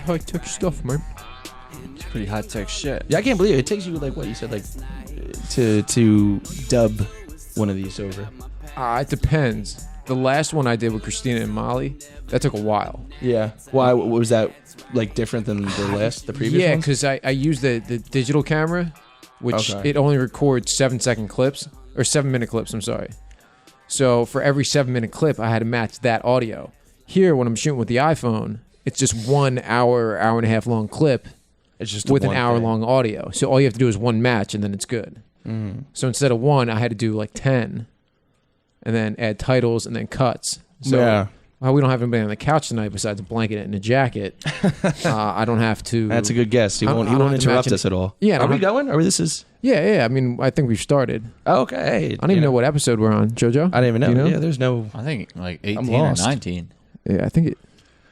High tech stuff, man. It's pretty high tech shit. Yeah, I can't believe it. It takes you like what you said, like to dub one of these over. It depends. The last one I did with Christina and Molly, that took a while. Yeah. Why was that like different than the previous? Yeah, ones? because I used the digital camera, which it only records 7-second clips or 7-minute clips. I'm sorry. So for every 7-minute clip, I had to match that audio. Here, when I'm shooting with the iPhone, it's just 1 hour and a half long clip. It's just with an hour long audio. So all you have to do is one match, and then it's good. So instead of one, I had to do like 10, and then add titles and then cuts. So we don't have anybody on the couch tonight besides a blanket and a jacket. I don't have to. That's a good guess. He won't interrupt us at all. Yeah, are we going? Or this is? Yeah. I mean, I think we've started. Okay. I don't even know what episode we're on, JoJo. I don't even know. Do you know? Yeah, there's no. I think like 18 or 19. Yeah, I think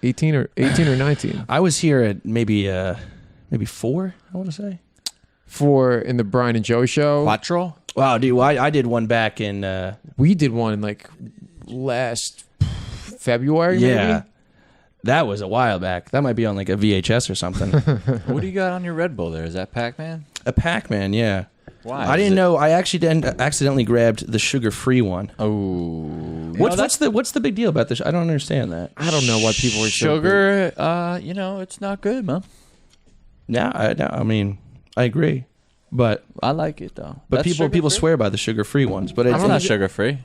18 or 19. I was here at maybe 4. I want to say 4 in the Brian and Joe show. Quattro. Wow, dude, I did one back in. We did one like last February. Yeah, maybe? that was a while back. That might be on like a VHS or something. What do you got on your Red Bull there? Is that Pac-Man? A Pac-Man, yeah. Why? I didn't know. I actually accidentally grabbed the sugar-free one. Oh, what's the big deal about this? I don't understand that. I don't know why people are sugar. It's not good, man. No, I mean, I agree, but I like it though. But people swear by the sugar-free ones. But it's not sugar-free.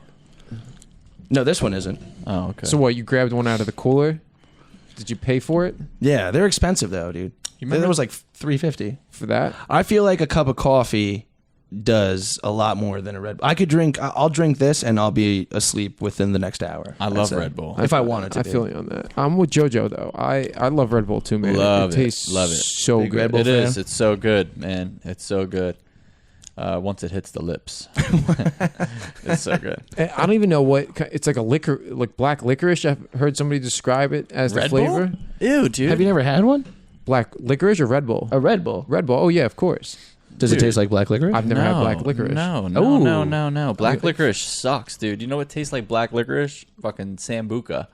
No, this one isn't. Oh, okay. So what? You grabbed one out of the cooler? Did you pay for it? Yeah, they're expensive though, dude. That was like $3.50 for that. I feel like a cup of coffee does a lot more than a Red Bull. I'll drink this and I'll be asleep within the next hour. I love Red Bull. If I wanted to. I feel you on that. I'm with JoJo though. I love Red Bull too, man. Love it. Tastes love it. So Big good. Red Bull It fan? is. It's so good, man. It's so good. Once it hits the lips, it's so good. I don't even know what it's like. Like black licorice. I've heard somebody describe it as Red the flavor. Bull? Ew, dude. Have you never had one? Black licorice or Red Bull? A Red Bull. Red Bull. Oh yeah, of course. Does it taste like black licorice? I've never had black licorice. No. Black licorice sucks, dude. You know what tastes like black licorice? Fucking Sambuca.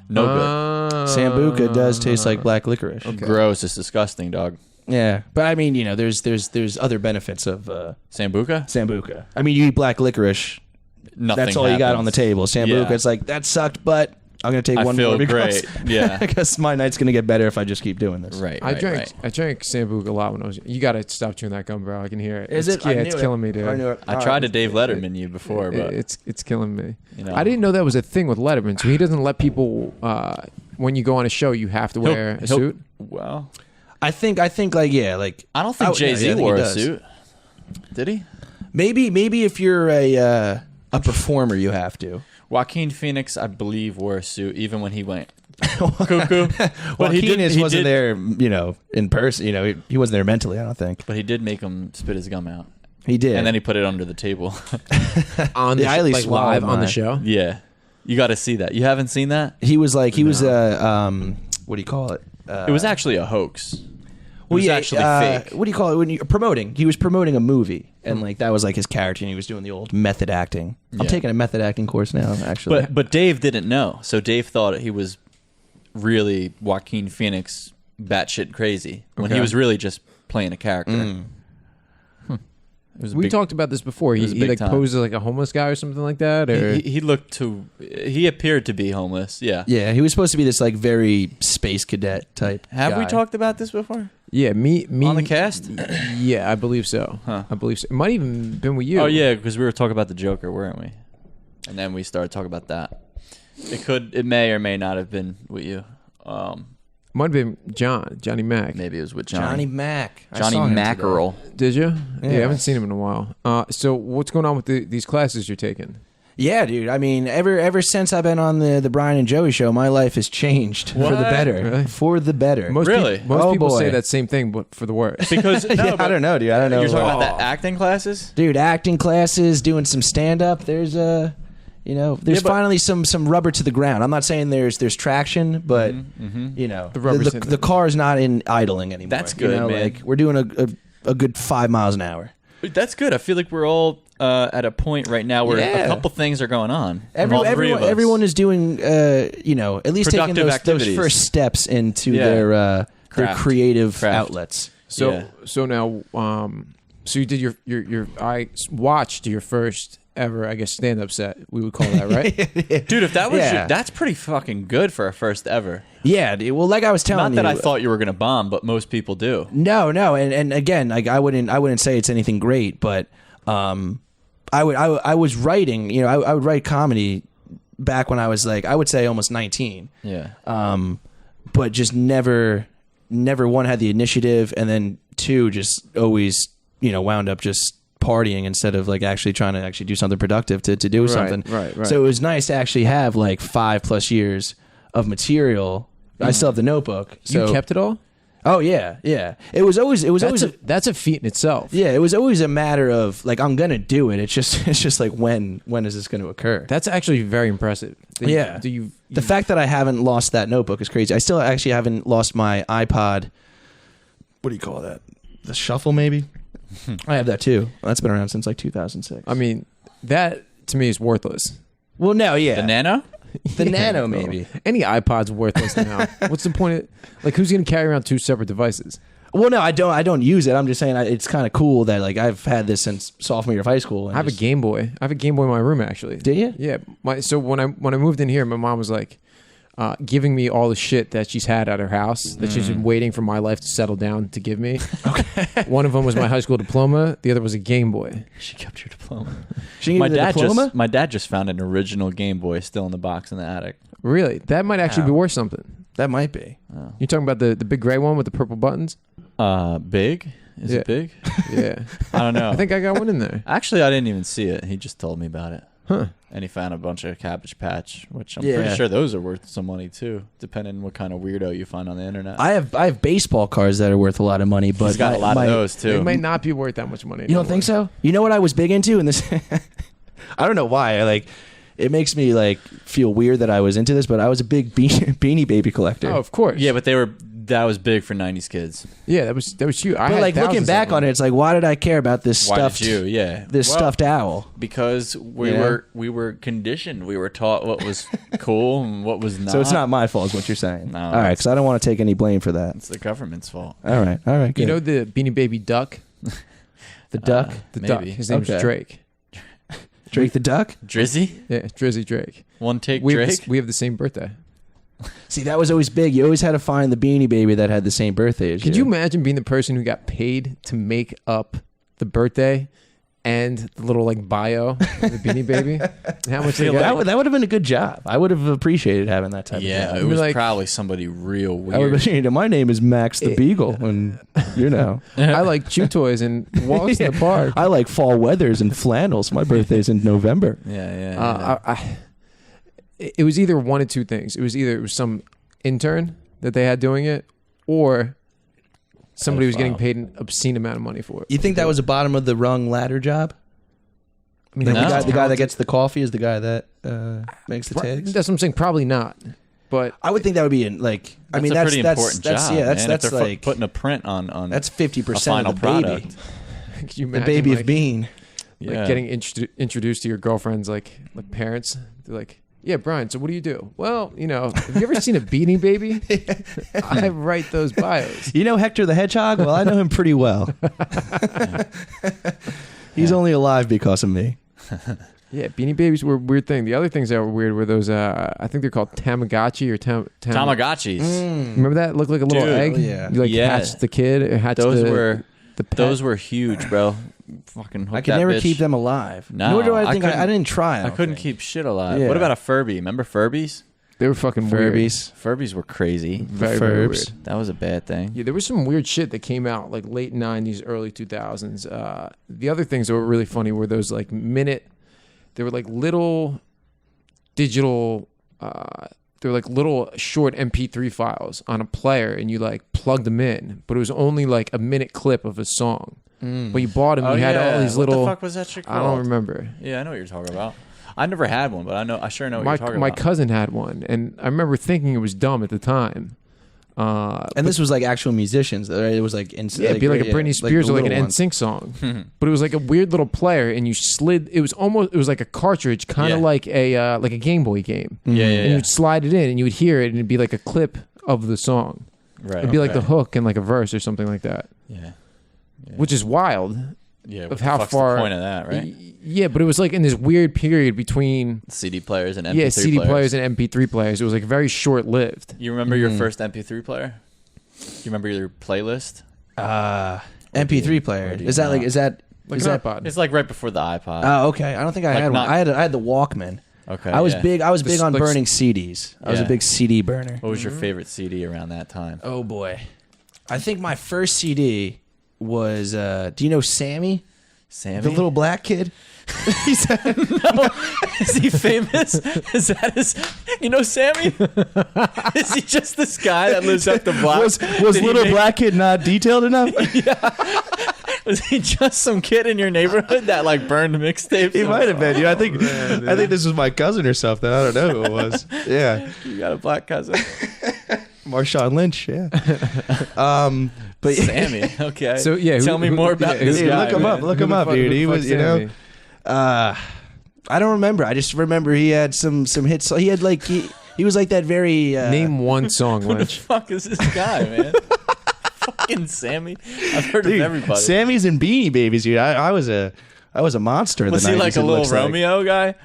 No good. Sambuca does taste like black licorice. Okay. Gross. It's disgusting, dog. Yeah, but I mean, there's other benefits of Sambuca. Sambuca. I mean, you eat black licorice. Nothing. That's all you got on the table. Sambuca. Yeah. It's like that sucked, but I'm gonna take one more because Yeah, I guess my night's gonna get better if I just keep doing this. Right. I drank Sambuca a lot when I was. You gotta stop chewing that gum, bro. I can hear it. Is it's, it? Yeah, it's killing me, dude. I knew it. I tried to Dave Letterman you before, but it's killing me. You know. I didn't know that was a thing with Letterman. So he doesn't let people. When you go on a show, you have to wear a suit. Well, I think like I don't think Jay-Z wore a suit. Did he? Maybe if you're a performer, you have to. Joaquin Phoenix, I believe, wore a suit even when he went cuckoo. But he wasn't there, in person. He wasn't there mentally, I don't think. But he did make him spit his gum out. He did, and then he put it under the table on the live on the show. Yeah, you got to see that. You haven't seen that? He was what do you call it? It was actually a hoax. It was actually fake. What do you call it when you're promoting? He was promoting a movie, and that was like his character, and he was doing the old method acting. I'm taking a method acting course now, actually. But Dave didn't know, so Dave thought he was really Joaquin Phoenix, batshit crazy, when he was really just playing a character. We talked about this before. He like posed as like a homeless guy or something like that. Or He appeared to be homeless. Yeah. Yeah, he was supposed to be this like very space cadet type. Have we guy. talked about this before? Yeah, me on the cast. Yeah, I believe so. I believe so. It might even been with you. Oh yeah, because we were talking about the Joker, weren't we? And then we started talking about that. It may or may not have been with you. Might have been Johnny Mac. Maybe it was with Johnny Mac. Johnny Mackerel. Did you? Yeah, I haven't seen him in a while. So what's going on with these classes you're taking? Yeah, dude. I mean, ever since I've been on the Brian and Joey show, my life has changed for the better. Really? For the better. Most Really? people say that same thing, but for the worse. Because I don't know, dude. I don't know. You're talking about the acting classes, dude. Acting classes, doing some stand up. There's finally some rubber to the ground. I'm not saying there's traction, but the car's not in idling anymore. That's good, man. Like we're doing a good 5 miles an hour. That's good. I feel like we're all at a point right now where a couple things are going on. Everyone is doing, at least taking those first steps into their creative outlets. So now, so you did I watched your first ever, I guess, stand-up set. We would call that, right? Dude, if that was that's pretty fucking good for a first ever. Yeah, dude. Well, like I was telling you, not that I thought you were gonna bomb, but most people do. No, and again, like I wouldn't say it's anything great, but I was writing, I would write comedy back when I was like, I would say almost 19. Yeah. But just never one had the initiative, and then two just always, wound up just partying instead of like actually trying to actually do something productive to do something. Right. So it was nice to actually have like 5+ years of material. I still have the notebook. So, you kept it all? Oh yeah. It was always that's a feat in itself. Yeah, it was always a matter of like, I'm gonna do it. It's just like when is this going to occur? That's actually very impressive. The fact that I haven't lost that notebook is crazy. I still actually haven't lost my iPod. What do you call that? The shuffle, maybe. I have that too. That's been around since like 2006. I mean, that to me is worthless. Well, no, yeah, the Nano. The Nano, maybe. Any iPod's worthless now. What's the point of, who's going to carry around two separate devices? Well, no, I don't use it. I'm just saying it's kind of cool that like I've had this since sophomore year of high school. I have a Game Boy. I have a Game Boy in my room, actually. Do you? Yeah. So when I moved in here, my mom was like giving me all the shit that she's had at her house that she's been waiting for my life to settle down to give me. Okay. One of them was my high school diploma. The other was a Game Boy. She kept your diploma. She gave you the diploma? My dad just found an original Game Boy still in the box in the attic. Really? That might actually be worth something. That might be. Oh. You're talking about the big gray one with the purple buttons? Big? Is it big? Yeah. I don't know. I think I got one in there. Actually, I didn't even see it. He just told me about it. Huh. And he found a bunch of Cabbage Patch, which I'm pretty sure those are worth some money too, depending on what kind of weirdo you find on the internet. I have baseball cards that are worth a lot of money, but he's got a lot of those too. They might not be worth that much money. You don't think so? You know what I was big into in this? I don't know why. It makes me feel weird that I was into this, but I was a big Beanie Baby collector. Oh, of course. Yeah, but that was big for 90s kids. Yeah, that was huge. But looking back on it, it's like, why did I care about this stuffed? Why did you? Yeah, stuffed owl. Because we were conditioned. We were taught what was cool and what was not. So it's not my fault, is what you're saying. No, all right, because I don't want to take any blame for that. It's the government's fault. All right. Good. You know the Beanie Baby duck? The duck? The duck. His name's Drake. Drake the Duck? Drizzy? Yeah, Drizzy Drake. One take Drake? We have the same birthday. See, that was always big. You always had to find the Beanie Baby that had the same birthday as you. Could you imagine being the person who got paid to make up the birthday and the little bio of the Beanie Baby? How much they got? That would have been a good job. I would have appreciated having that type of job. Yeah, it was probably somebody real weird. I would have been, my name is Max the Beagle, and I like chew toys and walks in the park. I like fall weathers and flannels. My birthday's in November. Yeah. It was either one of two things. It was some intern that they had doing it, or somebody was getting paid an obscene amount of money for it. You think that was a bottom of the rung ladder job? I mean, the guy that gets the coffee is the guy that makes the tags. That's what I'm saying. Probably not. But I would think that would be that's a pretty important job. Yeah, that's like putting a print on. That's 50% of the product. baby. Could you the imagine, baby of Bean. Getting introduced to your girlfriend's like parents. They're like, yeah, Brian, so what do you do? Well, have you ever seen a Beanie Baby? I write those bios. You know Hector the Hedgehog? Well, I know him pretty well. He's only alive because of me. Yeah, Beanie Babies were a weird thing. The other things that were weird were those, I think they're called Tamagotchi or Tamagotchis. Remember that? Looked like a little egg? Yeah. You hatched the kid, or hatched the pet. Those were huge, bro. Fucking I could never keep them alive. No, nor do I think I didn't try. I couldn't keep shit alive. Yeah. What about a Furby? Remember Furbies? They were fucking Furbies. Furbies were crazy. Very weird. That was a bad thing. Yeah, there was some weird shit that came out late 90s, early 2000s. The other things that were really funny were those they were little digital, they were little short MP3 files on a player, and you plugged them in, but it was only a minute clip of a song. But you bought them, you had all these little. What the fuck was that shit called? I don't remember. Yeah, I know what you're talking about. I never had one, but I sure know what you're talking about. My cousin had one, and I remember thinking it was dumb at the time. And this was like actual musicians, right? It was like it'd be like a Britney Spears or like an NSYNC song, but it was like a weird little player, and you slid. It was like a cartridge, kind of like a Game Boy game. And you'd slide it in, and you would hear it, and it'd be like a clip of the song. Right. It'd be like the hook and like a verse or something like that. Yeah. Which is wild. Yeah. Of how far. The point of that, right? Yeah, but it was like in this weird period between CD players and MP3 players. CD players and MP3 players. It was like very short lived. You remember your first MP3 player? You remember your playlist? MP3 player. Is that like iPod? It's like right before the iPod. Oh, okay. I don't think I had one. I had the Walkman. Okay. I was big on burning CDs. I was a big CD burner. What was your favorite CD around that time? Oh boy. I think my first CD was do you know Sammy? Sammy? The little black kid? No. Is he famous? Is that his? You know Sammy? Is he just this guy that lives up the block? Was little black kid not detailed enough? Yeah. Was he just some kid in your neighborhood that like burned mixtapes? He might have been. I think this was my cousin or something. I don't know who it was. Yeah. You got a black cousin. Alex Lynch, yeah. But Sammy, okay. So yeah, tell me more about this guy. Look him up, dude. He was, I don't remember. I just remember he had some hits. He had like he was like that very. Name one song, Who the Lynch. fuck is this guy, man? Fucking Sammy. I've heard of everybody. Sammy's and Beanie Babies, dude. I was a monster. Was he like a little Romeo guy?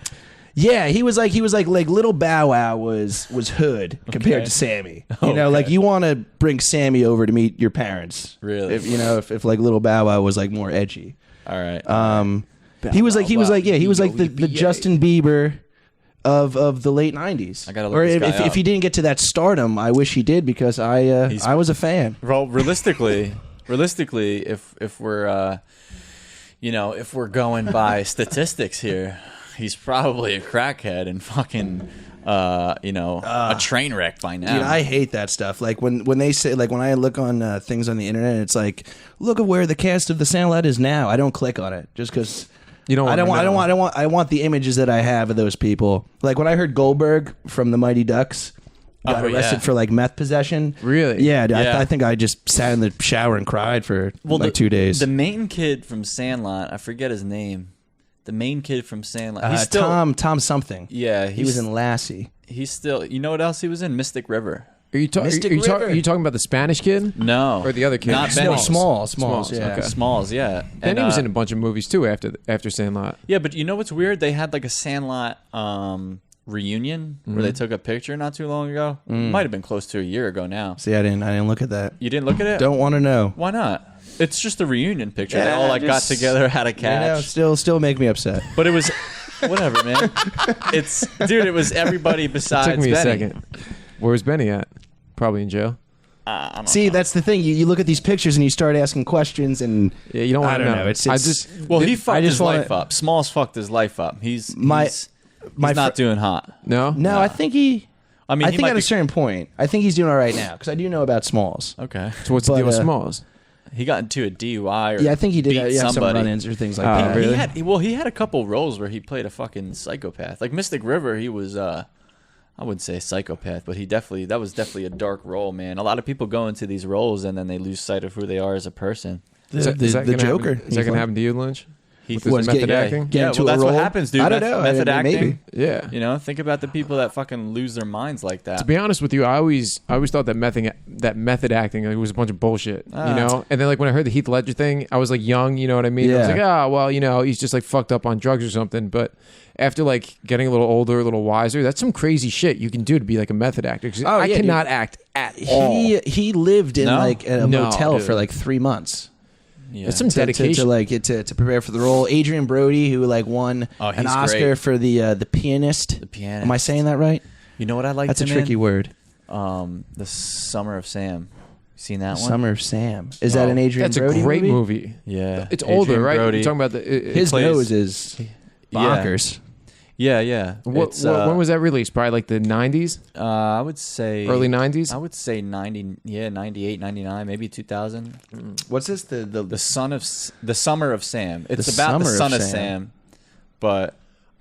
Yeah, he was like Little Bow Wow was hood compared to Sammy. You know, like you want to bring Sammy over to meet your parents. Really? If like Little Bow Wow was like more edgy. All right. He was like the Justin Bieber of the late 90s. I gotta look this guy up. If he didn't get to that stardom, I wish he did because I was a fan. Well, realistically, if we're if we're going by statistics here, he's probably a crackhead and fucking a train wreck by now. Dude, I hate that stuff. Like when they say, like when I look on things on the internet, it's like, look at where the cast of The Sandlot is now. I don't click on it just because. I want the images that I have of those people. Like when I heard Goldberg from the Mighty Ducks got arrested for like meth possession. Really? Yeah, dude, I think I just sat in the shower and cried for 2 days. The main kid from Sandlot, I forget his name. The main kid from Sandlot. He's still Tom something. Yeah, he was in Lassie. He's still. You know what else he was in? Mystic River. Are you talking about the Spanish kid? No, or the other kid? Not Benny. Smalls. Yeah. Okay. Smalls. Yeah. Benny was in a bunch of movies too after Sandlot. Yeah, but you know what's weird? They had like a Sandlot reunion where they took a picture not too long ago. Might have been close to a year ago now. See, I didn't look at that. You didn't look at it? Don't want to know. Why not? It's just a reunion picture. They all got together, had a catch. Still make me upset. But it was whatever, man. It was everybody besides It took me Benny. a second. Where was Benny at? Probably in jail. See, that's the thing. You look at these pictures and you start asking questions, and you don't want to know. He fucked his life up. Smalls fucked his life up. He's not doing hot. No. I think he. I think at a certain point, I think he's doing all right now because I do know about Smalls. Okay. So what's the deal with Smalls? He got into a DUI. I think he did have some somebody. run-ins or things like that. Really? He had a couple roles where he played a fucking psychopath. Like Mystic River, he was. I wouldn't say a psychopath, but that was definitely a dark role, man. A lot of people go into these roles and then they lose sight of who they are as a person. The Joker. Is that going to happen to you, Lynch? With his method acting? That's what happens, dude. I don't know. Method acting. Maybe. Yeah. Think about the people that fucking lose their minds like that. To be honest with you, I always thought that method acting was a bunch of bullshit, And then like when I heard the Heath Ledger thing, I was like young, you know what I mean? I was like, he's just like fucked up on drugs or something. But after like getting a little older, a little wiser, that's some crazy shit you can do to be like a method actor. I cannot act at all. He lived in like a motel for like 3 months. Yeah. It's some dedication to prepare for the role. Adrian Brody, who like won an Oscar great. For the pianist. The pianist. Am I saying that right? You know what I like? That's a tricky word. The Summer of Sam. Seen that one? Summer of Sam. Is that an Adrian Brody movie? That's a great movie. Yeah, it's older, right? You're talking about his nose is bonkers. Yeah. When was that released? Probably like the 90s? I would say... Early 90s? I would say 98, 99, maybe 2000. What's this? The Summer of Sam. It's about the son of Sam, but...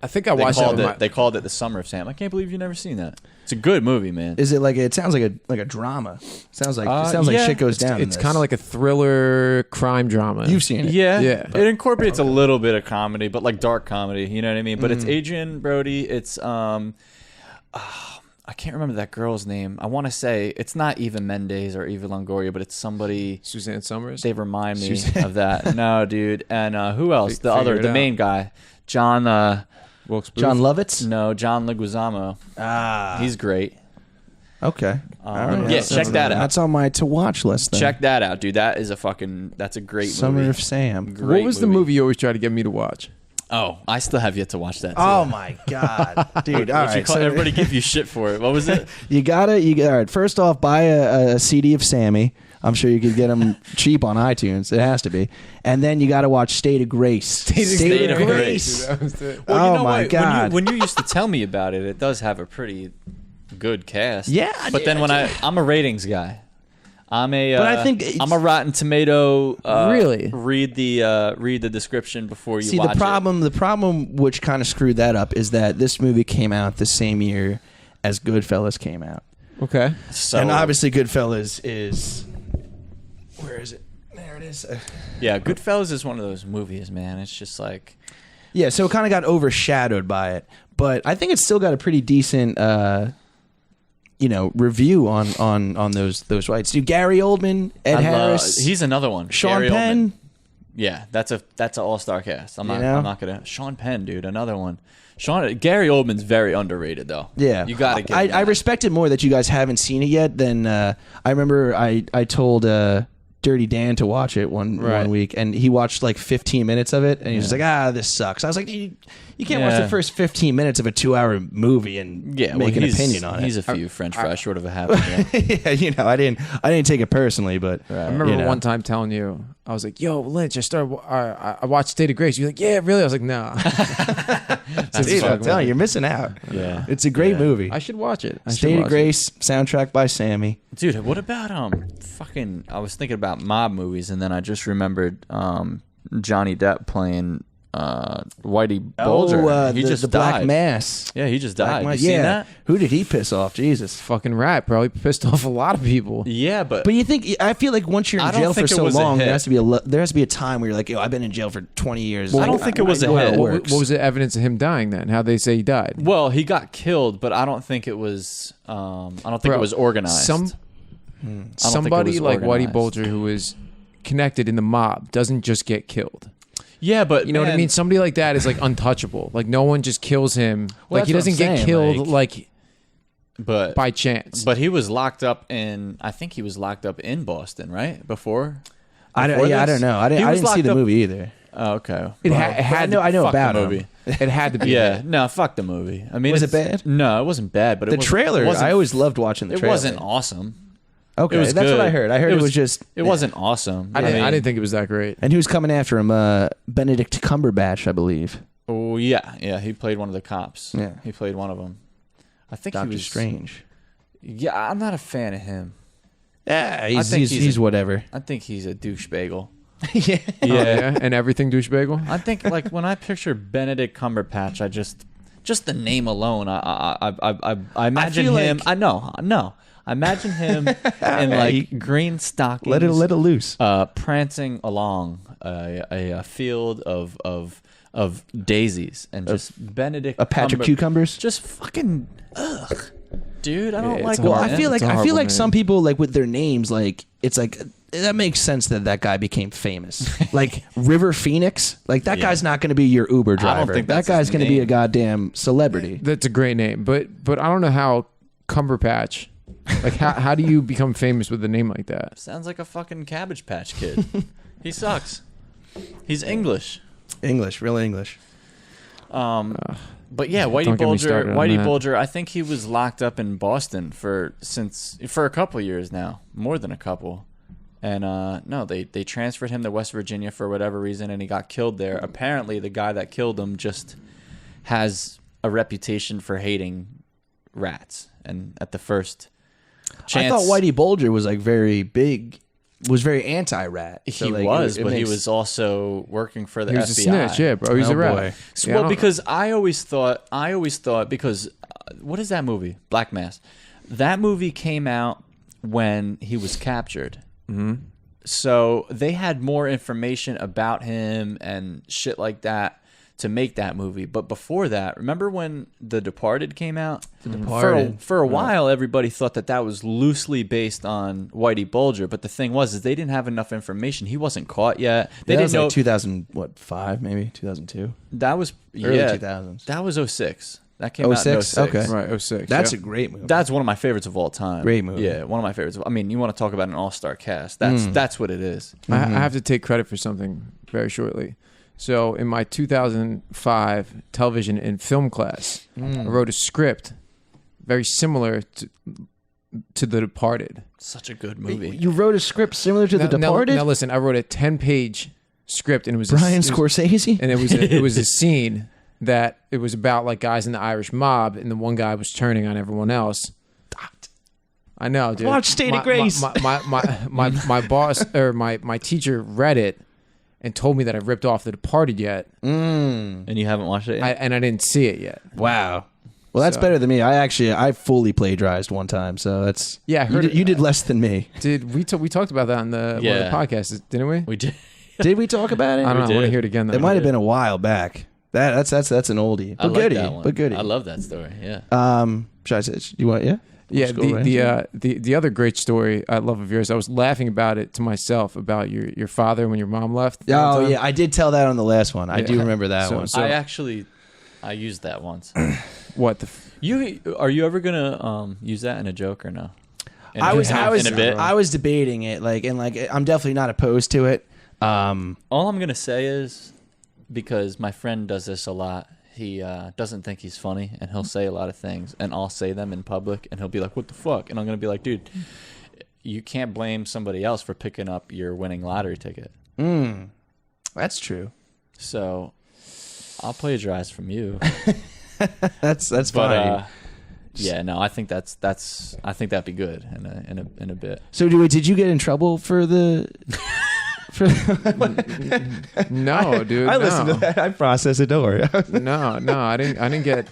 I think I watched it. They called it The Summer of Sam. I can't believe you've never seen that. It's a good movie, man. Is it like it sounds like a drama? Sounds like shit goes down. It's kind of like a thriller crime drama. You've seen it, yeah. But, it incorporates a little bit of comedy, but like dark comedy. You know what I mean? But it's Adrian Brody. It's I can't remember that girl's name. I want to say it's not Eva Mendes or Eva Longoria, but it's somebody. Suzanne Summers. They remind me of that. No, dude. And who else? The main guy, John. John Lovitz? No, John Leguizamo. He's great. Okay. All right. Yeah, check that out. That's on my to watch list. Then. Check that out, dude. That's a great Summer movie. of Sam. What was the movie you always try to get me to watch? Oh, I still have yet to watch that. Too. Oh my god, dude! All right, so everybody give you shit for it. What was it? You all right. First off, buy a CD of Sammy. I'm sure you could get them cheap on iTunes. It has to be. And then you got to watch State of Grace. State of Grace. Well, you know my god! When you used to tell me about it, it does have a pretty good cast. Yeah, but then I'm a ratings guy. I'm I think I'm a Rotten Tomato. Really? Read the description before you watch it. The problem which kind of screwed that up is that this movie came out the same year as Goodfellas came out. Okay. So, and obviously Goodfellas is where is it? There it is. Yeah, Goodfellas is one of those movies, man. It's just like so it kind of got overshadowed by it, but I think it's still got a pretty decent. Review on those rights. Dude, Gary Oldman, Ed Harris. He's another one. Sean Gary Penn. Oldman. Yeah, that's an all-star cast. I'm not gonna. Sean Penn, dude, another one. Gary Oldman's very underrated, though. Yeah, you gotta get. I respect it more that you guys haven't seen it yet than I remember. I told Dirty Dan to watch it one week, and he watched like 15 minutes of it, and he was like, this sucks. I was like, you can't watch the first 15 minutes of a 2-hour movie and make an opinion on it. He's a few French fries short of a happy meal. Yeah, I didn't take it personally, but I remember one time telling you, I was like, "Yo, Lynch, I watched State of Grace." You're like, "Yeah, really?" I was like, "No." Dude, I'm telling you, you're missing out. Yeah, it's a great movie. I should watch it. State of Grace, soundtrack by Sammy. Dude, what about I was thinking about mob movies, and then I just remembered Johnny Depp playing Whitey Bulger. He just the died. Black Mass. Yeah, he just died. You seen that? Who did he piss off? Jesus. Fucking rat. Probably pissed off a lot of people. Yeah, but you think? I feel like once you're in jail for so long, there has to be a time where you're like, I've been in jail for 20 years. Well, I don't think it was a hit. What was the evidence of him dying then? How'd they say he died? Well, he got killed, but I don't think it was. I don't think it was organized. Somebody like Whitey Bulger who was connected in the mob doesn't just get killed. Yeah, but you know what I mean? Somebody like that is like untouchable. Like no one just kills him. Well, like he doesn't get killed but by chance. But he was locked up in in Boston, right? Before I don't know. I didn't see the movie either. Oh, okay. I know about the movie. It had to be. Yeah, no, fuck the movie. I mean, was it bad? No, it wasn't bad. But the trailer, I always loved watching the trailer. It wasn't awesome. Okay, that's good. what I heard. I heard it was just. It wasn't awesome. I didn't think it was that great. And who's coming after him? Benedict Cumberbatch, I believe. Oh yeah. He played one of the cops. Yeah, he played one of them. I think Doctor he was Strange. Yeah, I'm not a fan of him. Yeah, he's whatever. I think he's a douche bagel. Yeah. And everything douche bagel. I think like when I picture Benedict Cumberbatch, I just the name alone. I imagine him. I imagine him in like green stockings. Let it loose. Prancing along a field of daisies and just Benedict. A patch of cucumbers. Just fucking ugh. Dude, I don't like. Well, I feel like some people like with their names, like it's like that makes sense that guy became famous. Like River Phoenix, like that guy's not going to be your Uber driver. I don't think that guy's going to be a goddamn celebrity. That's a great name, but I don't know how Cumberpatch. Like how do you become famous with a name like that? Sounds like a fucking Cabbage Patch Kid. He sucks. He's English. Real English. But yeah, Whitey Bulger, I think he was locked up in Boston for a couple of years now, more than a couple. And they transferred him to West Virginia for whatever reason, and he got killed there. Apparently, the guy that killed him just has a reputation for hating rats, and at the first chance, I thought Whitey Bulger was like very big was very anti-rat. He was also working for the FBI. He was a snitch, yeah, bro. He's a rat. So, well, because I always thought because what is that movie? Black Mass. That movie came out when he was captured. Mm-hmm. So they had more information about him and shit like that to make that movie. But before that, remember when The Departed came out? The Departed. For a while, everybody thought that was loosely based on Whitey Bulger. But the thing was they didn't have enough information. He wasn't caught yet. They didn't know. Like 2005, maybe 2002. That was early 2000s. That was 06. That came out in 06. Okay. Right, 06. That's a great movie. That's one of my favorites of all time. Great movie. Yeah, one of my favorites. I mean, you want to talk about an all-star cast. That's what it is. I have to take credit for something very shortly. So in my 2005 television and film class, I wrote a script very similar to The Departed. Such a good movie. You wrote a script similar to The Departed? Now listen, I wrote a 10-page script, and it was Brian Scorsese? And it was a scene that it was about like guys in the Irish mob, and the one guy was turning on everyone else. I know, dude. Watch State of Grace. My boss or my teacher read it and told me that I ripped off The Departed yet. And you haven't watched it yet? And I didn't see it yet. Wow. Well, that's better than me. I fully plagiarized one time, so that's... Yeah, I heard you did less than me. Did we talked about that on one of the podcasts, didn't we? We did. Did we talk about it? I don't know. I want to hear it again, though. It might have been a while back. That's an oldie. But goodie. But goodie. I love that story, yeah. Should I say... You want... Yeah? Yeah, the other great story I love of yours, I was laughing about it to myself about your father when your mom left. Oh, yeah, I did tell that on the last one. I do remember that one. I used that once. What the? Are you ever gonna use that in a joke or no? I was debating it, I'm definitely not opposed to it. All I'm gonna say is, because my friend does this a lot. He doesn't think he's funny, and he'll say a lot of things, and I'll say them in public, and he'll be like, "What the fuck?" And I'm gonna be like, "Dude, you can't blame somebody else for picking up your winning lottery ticket." That's true. So I'll plagiarize from you. That's fine. Yeah, no, I think I think that'd be good in a bit. So did you get in trouble for the? No, dude. I listened to that. I processed it. Don't worry. No, I didn't get.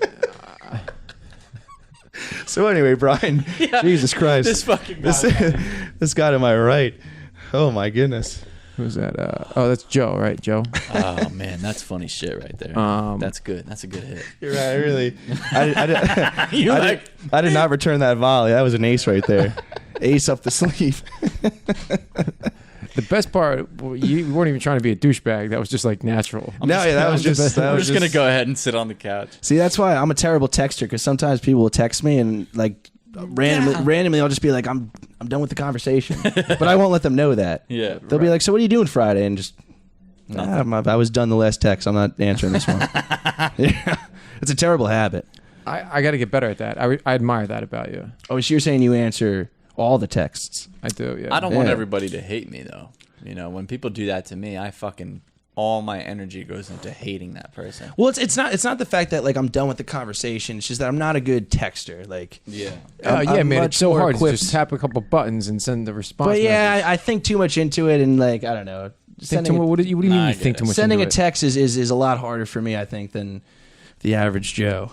So anyway, Brian, Jesus Christ, this fucking guy. This guy to my right. Oh my goodness. Who's that? That's Joe, right? Joe. Oh man, that's funny shit right there. That's good. That's a good hit. You're right. Really. I did not return that volley. That was an ace right there. Ace up the sleeve. The best part, you weren't even trying to be a douchebag. That was just like natural. I'm just gonna go ahead and sit on the couch. See, that's why I'm a terrible texter, because sometimes people will text me and like randomly I'll just be like, I'm done with the conversation, but I won't let them know that. Yeah, they'll be like, so what are you doing Friday? And just I was done the last text. I'm not answering this one. Yeah. It's a terrible habit. I got to get better at that. I admire that about you. Oh, so you're saying you answer all the texts? I do, yeah. I don't want everybody to hate me, though. You know, when people do that to me, all my energy goes into hating that person. Well, it's not the fact that like I'm done with the conversation. It's just that I'm not a good texter. Like, man, it's so hard to just tap a couple buttons and send the response. But yeah, I think too much into it, and like I don't know. What do you mean you think too much? Sending into a text is a lot harder for me, I think, than the average Joe.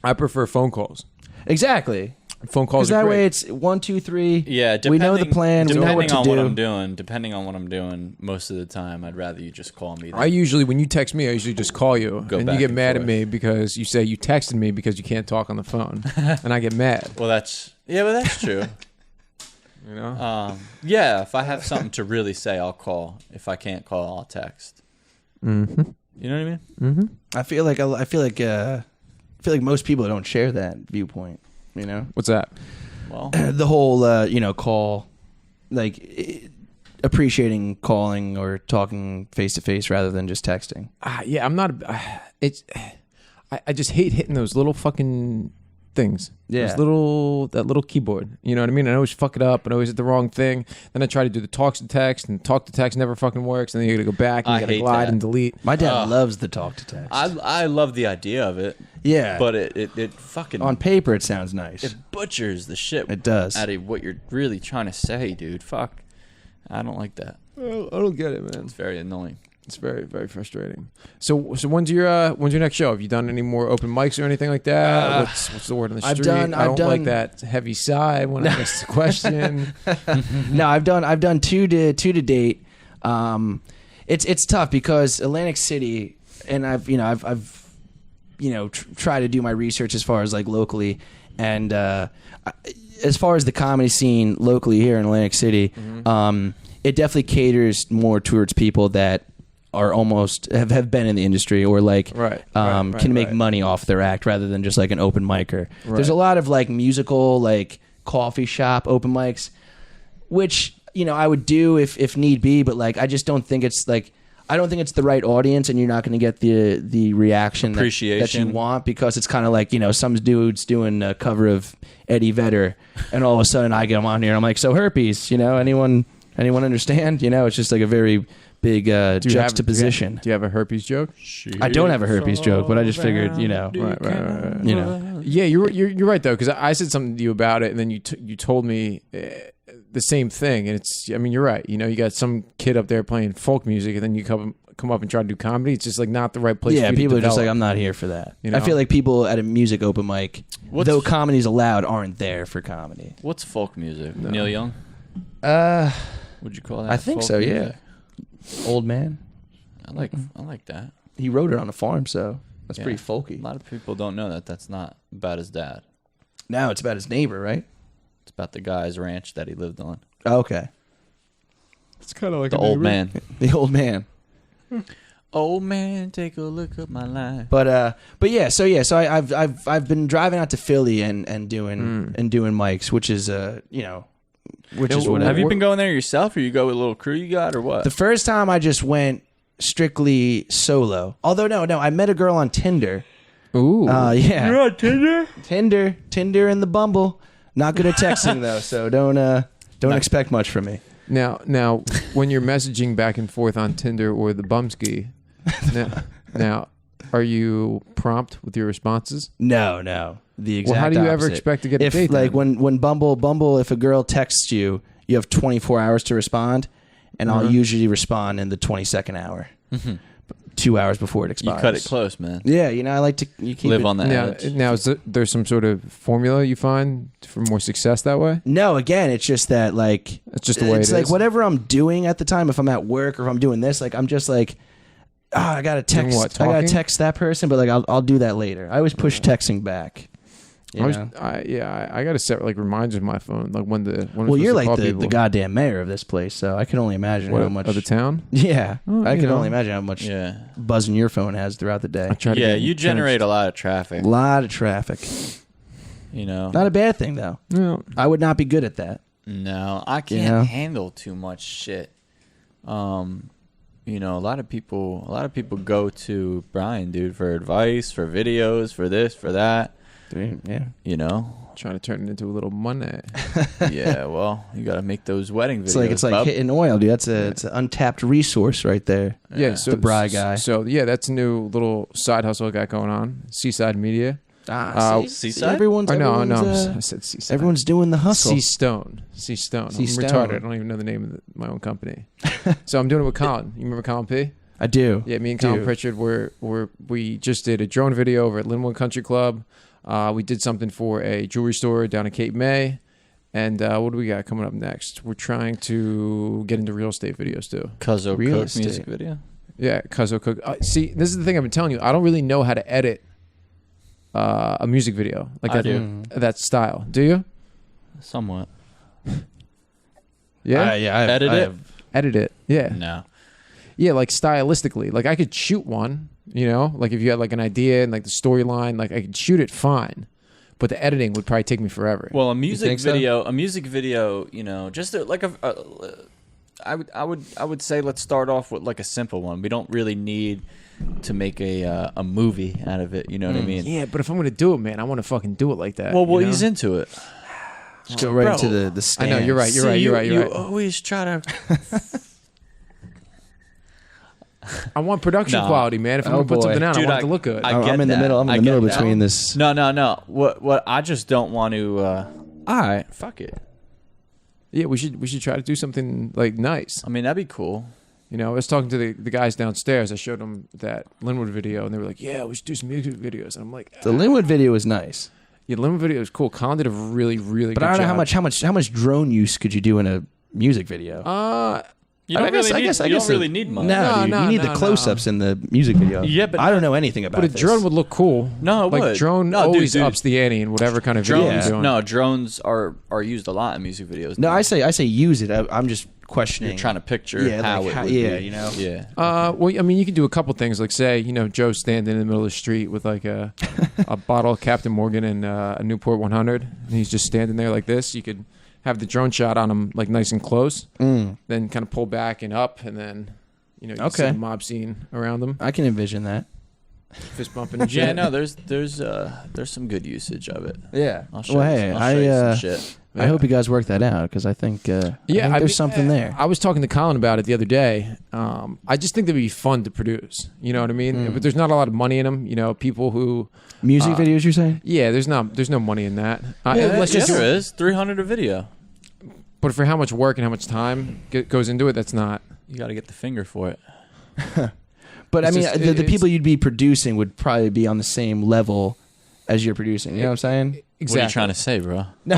I prefer phone calls. Exactly. Phone calls are that great. Way it's 1, 2, 3. Yeah, we know the plan. We know what to do. Depending on what I'm doing, most of the time, I'd rather you just call me. When you text me, I usually just call you, and you get mad at me because you say you texted me because you can't talk on the phone, and I get mad. Well, that's true. You know? If I have something to really say, I'll call. If I can't call, I'll text. Mm-hmm. You know what I mean? Mm-hmm. I feel like most people don't share that viewpoint. You know what's that? Well, the whole call, like appreciating calling or talking face to face rather than just texting. Yeah, I'm not. I just hate hitting those little fucking things. Yeah, that little keyboard. You know what I mean? I always fuck it up and always hit the wrong thing. Then I try to do the talk to text, and talk to text never fucking works. And then you gotta go back and you gotta glide and delete. My dad loves the talk to text. I love the idea of it. Yeah, but it fucking on paper it sounds nice. It butchers the shit. It does out of what you're really trying to say, dude. Fuck. I don't like that. I don't get it, man. It's very annoying. It's very, very frustrating. So when's your next show? Have you done any more open mics or anything like that? What's the word on the street? I don't like that heavy sigh when I ask the question. No, I've done two to date. It's tough because Atlantic City, and I've tried to do my research as far as like locally, and as far as the comedy scene locally here in Atlantic City, it definitely caters more towards people that are almost have been in the industry or like can make money off their act rather than just like an open micer. Right. There's a lot of like musical, like coffee shop open mics, which I would do if need be, but like I just don't think it's like I don't think it's the right audience, and you're not going to get the reaction that you want, because it's kind of like some dude's doing a cover of Eddie Vedder, and all of a sudden I get him on here and I'm like, so herpes, anyone understand? It's just like a very big juxtaposition. Do you have a herpes joke? I don't have a herpes joke, but I just figured, right. Yeah, you're right though, because I said something to you about it, and then you told me the same thing, and you're right. You got some kid up there playing folk music, and then you come up and try to do comedy. It's just like not the right place. Yeah, for you people to are just develop. like, I'm not here for that. I feel like people at a music open mic, though comedy's allowed, aren't there for comedy. What's folk music? No. Neil Young? Would you call that? I think folk so. music? Yeah. Old Man. I like that. He wrote it on a farm, so that's pretty folky. A lot of people don't know that. That's not about his dad. Now it's about his neighbor, right? It's about the guy's ranch that he lived on. Oh, okay. It's kind of like the old man. The old man. Old man, take a look at my life. But so I've been driving out to Philly and doing mics, which is which is whatever. Have you been going there yourself, or you go with a little crew you got, or what? The first time I just went strictly solo. Although no, I met a girl on Tinder. Ooh. Yeah. You're on Tinder? Tinder and the Bumble. Not good at texting though, so don't expect much from me. Now, when you're messaging back and forth on Tinder or the Bumski, now, are you prompt with your responses? No. The exact Well, how do you opposite. ever expect to get a date? Like when Bumble, if a girl texts you, you have 24 hours to respond, and I'll usually respond in the 22nd hour. 2 hours before it expires. You cut it close, man. Yeah, I like to keep live it on that edge. Now, is there some sort of formula you find for more success that way? No, again, it's just that like it's just the way it's like whatever I'm doing at the time. If I'm at work or if I'm doing this, like I'm just like, I gotta text. I gotta text that person, but like I'll do that later. I always push texting back. I gotta set like reminders on my phone, like when you're like the goddamn mayor of this place, so I can only imagine how much of the town. Yeah, I can only imagine how much buzzing your phone has throughout the day. You generate a lot of traffic. A lot of traffic. Not a bad thing though. No, I would not be good at that. No, I can't handle too much shit. A lot of people go to Brian, dude, for advice, for videos, for this, for that. Yeah. Trying to turn it into a little money. Yeah, well, you got to make those wedding videos. It's like hitting oil, dude. It's an untapped resource right there. Yeah, so the Bri guy. So yeah, that's a new little side hustle I got going on. Seaside Media. Seaside? Everyone's I said Seaside. Everyone's doing the hustle. Seastone. I'm retarded. I don't even know the name of my own company. So I'm doing it with Colin. You remember Colin P? I do. Yeah, me and Colin Pritchard we just did a drone video over at Linwood Country Club. We did something for a jewelry store down in Cape May. And what do we got coming up next? We're trying to get into real estate videos too. Cuzzo Cook music video? Yeah, Cuzzo Cook. See, this is the thing I've been telling you. I don't really know how to edit a music video. Like I do. That style. Do you? Somewhat. Yeah? Edit it. Yeah. No. Yeah, like stylistically. Like I could shoot one. Like if you had like an idea and like the storyline, like I could shoot it fine, but the editing would probably take me forever. Well, a music video, just like I would say let's start off with like a simple one. We don't really need to make a movie out of it. You know what I mean? Yeah, but if I'm gonna do it, man, I want to fucking do it like that. Well, ease into it. Just go right into the stand. I know you're right. You're right. You always try to. I want production quality, man. If I'm gonna put something out, I want it to look good. I'm in the middle. I'm in the middle between this. No. What I just don't want to. All right, fuck it. Yeah, we should try to do something like nice. I mean, that'd be cool. You know, I was talking to the guys downstairs. I showed them that Linwood video, and they were like, "Yeah, we should do some music videos." And I'm like, The Linwood video is nice. Yeah, Linwood video is cool. Colin did a really, really But good I don't know job. how much drone use could you do in a music video? You don't really need much. No, dude, you need the close-ups in the music video. Yeah, but I don't know anything about But a this. drone would look cool. No, it like would. drone No, always dude. ups the ante in whatever kind of video Drones, you're doing. no, drones are used a lot in music videos. No, I say use it. I'm just questioning. You're trying to picture how it would be. you know. Yeah. Well, I mean, you can do a couple things. Like, say, you know, Joe's standing in the middle of the street with like a bottle of Captain Morgan and a Newport 100, and he's just standing there like this. You could have the drone shot on him like nice and close, then kind of pull back and up, and then you can see the mob scene around them. I can envision that. Fist bumping. And shit. Yeah, no, there's some good usage of it. Yeah. I'll show you some shit. I hope you guys work that out because I think there's something there. I was talking to Colin about it the other day. I just think that would be fun to produce. You know what I mean? But there's not a lot of money in them. You know, people who Music videos, you're saying? yeah, there's no money in that. Yes, there is. $300 a video. But for how much work and how much time goes into it, that's not. You got to get the finger for it. But It's I mean, just- the people you'd be producing would probably be on the same level as you're producing. You know what I'm saying? Exactly. What are you trying to say, bro? No,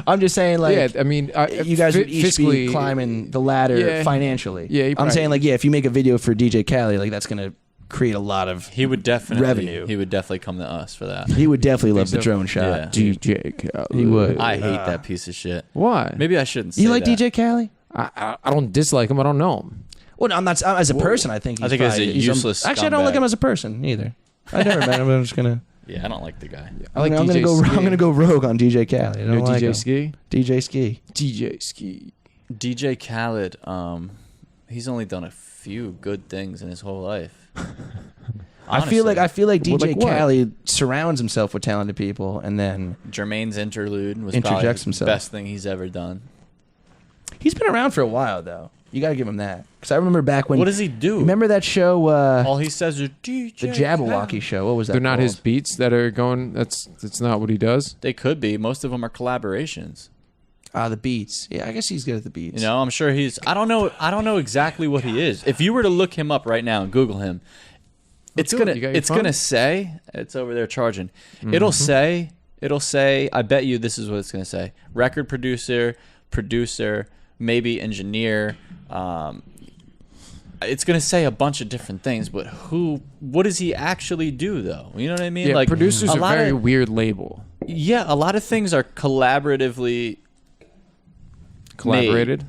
I'm just saying, like, Yeah, I mean, you guys would each fiscally be climbing the ladder financially. Yeah, you I'm probably- saying, like, if you make a video for DJ Khaled, like, that's gonna create a lot of. He would definitely Revenue. He would definitely come to us for that. He would definitely love the so. drone shot. Yeah. DJ Khaled. He would. I hate that piece of shit. Why? Maybe I shouldn't say You like that. DJ Khaled? I don't dislike him. I don't know him. Well, no, I'm not as a person. I think he's I think he's a probably- useless Actually, I don't like scumbag. him as a person either. I never met him. I'm just gonna. Yeah, I don't like the guy. I like I'm DJ gonna go. Ski. I'm gonna go rogue on DJ Khaled. I You don't know like DJ him. Ski? DJ Ski. DJ Ski. DJ Khaled, he's only done a few good things in his whole life. I feel like DJ like what? Khaled surrounds himself with talented people, and then Jermaine's interlude was Interjects probably himself. the best thing he's ever done. he's been around for a while though. You got to give him that because I remember back when. What does he do? Remember that show? All he says is DJ. The Jabberwocky show. What was that? They're not called? his beats that are going. That's not what he does. They could be. Most of them are collaborations. The beats. Yeah, I guess he's good at the beats. You know, I'm sure he's. I don't know exactly what he is. If you were to look him up right now and Google him, it's do it. gonna You got your it's phone? gonna say it's over there charging. It'll say. I bet you this is what it's gonna say: record producer, maybe engineer. It's gonna say a bunch of different things, but what does he actually do though? You know what I mean? Yeah, like producers a are lot very of, weird label. yeah, a lot of things are collaboratively Collaborated.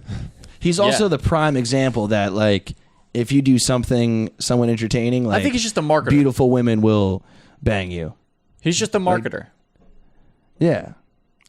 He's also Yeah. the prime example that like if you do someone entertaining, like I think he's just a marketer. beautiful women will bang you. He's just a marketer. Yeah.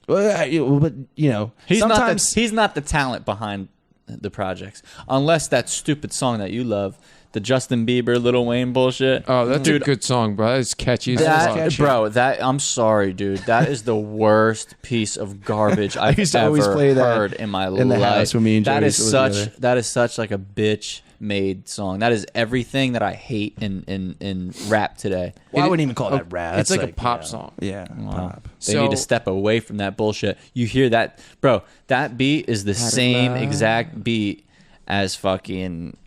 Well, but you know, He's sometimes not the talent behind the projects, unless that stupid song that you love, the Justin Bieber, Lil Wayne bullshit. Oh, that's Dude, a good song, bro. That's catchy as That- fuck. catchy. bro, I'm sorry, dude. That is the worst piece of garbage I've used to ever always play that heard in my in the life. house when me and that Joey is used to live such together. that is such like a bitch made song. That is everything that I hate in rap today. well, I wouldn't even call that rap. It's That's like a pop you know, song. Yeah, pop. They need to So- step away from that bullshit. You hear that, bro? That beat is the same exact beat as fucking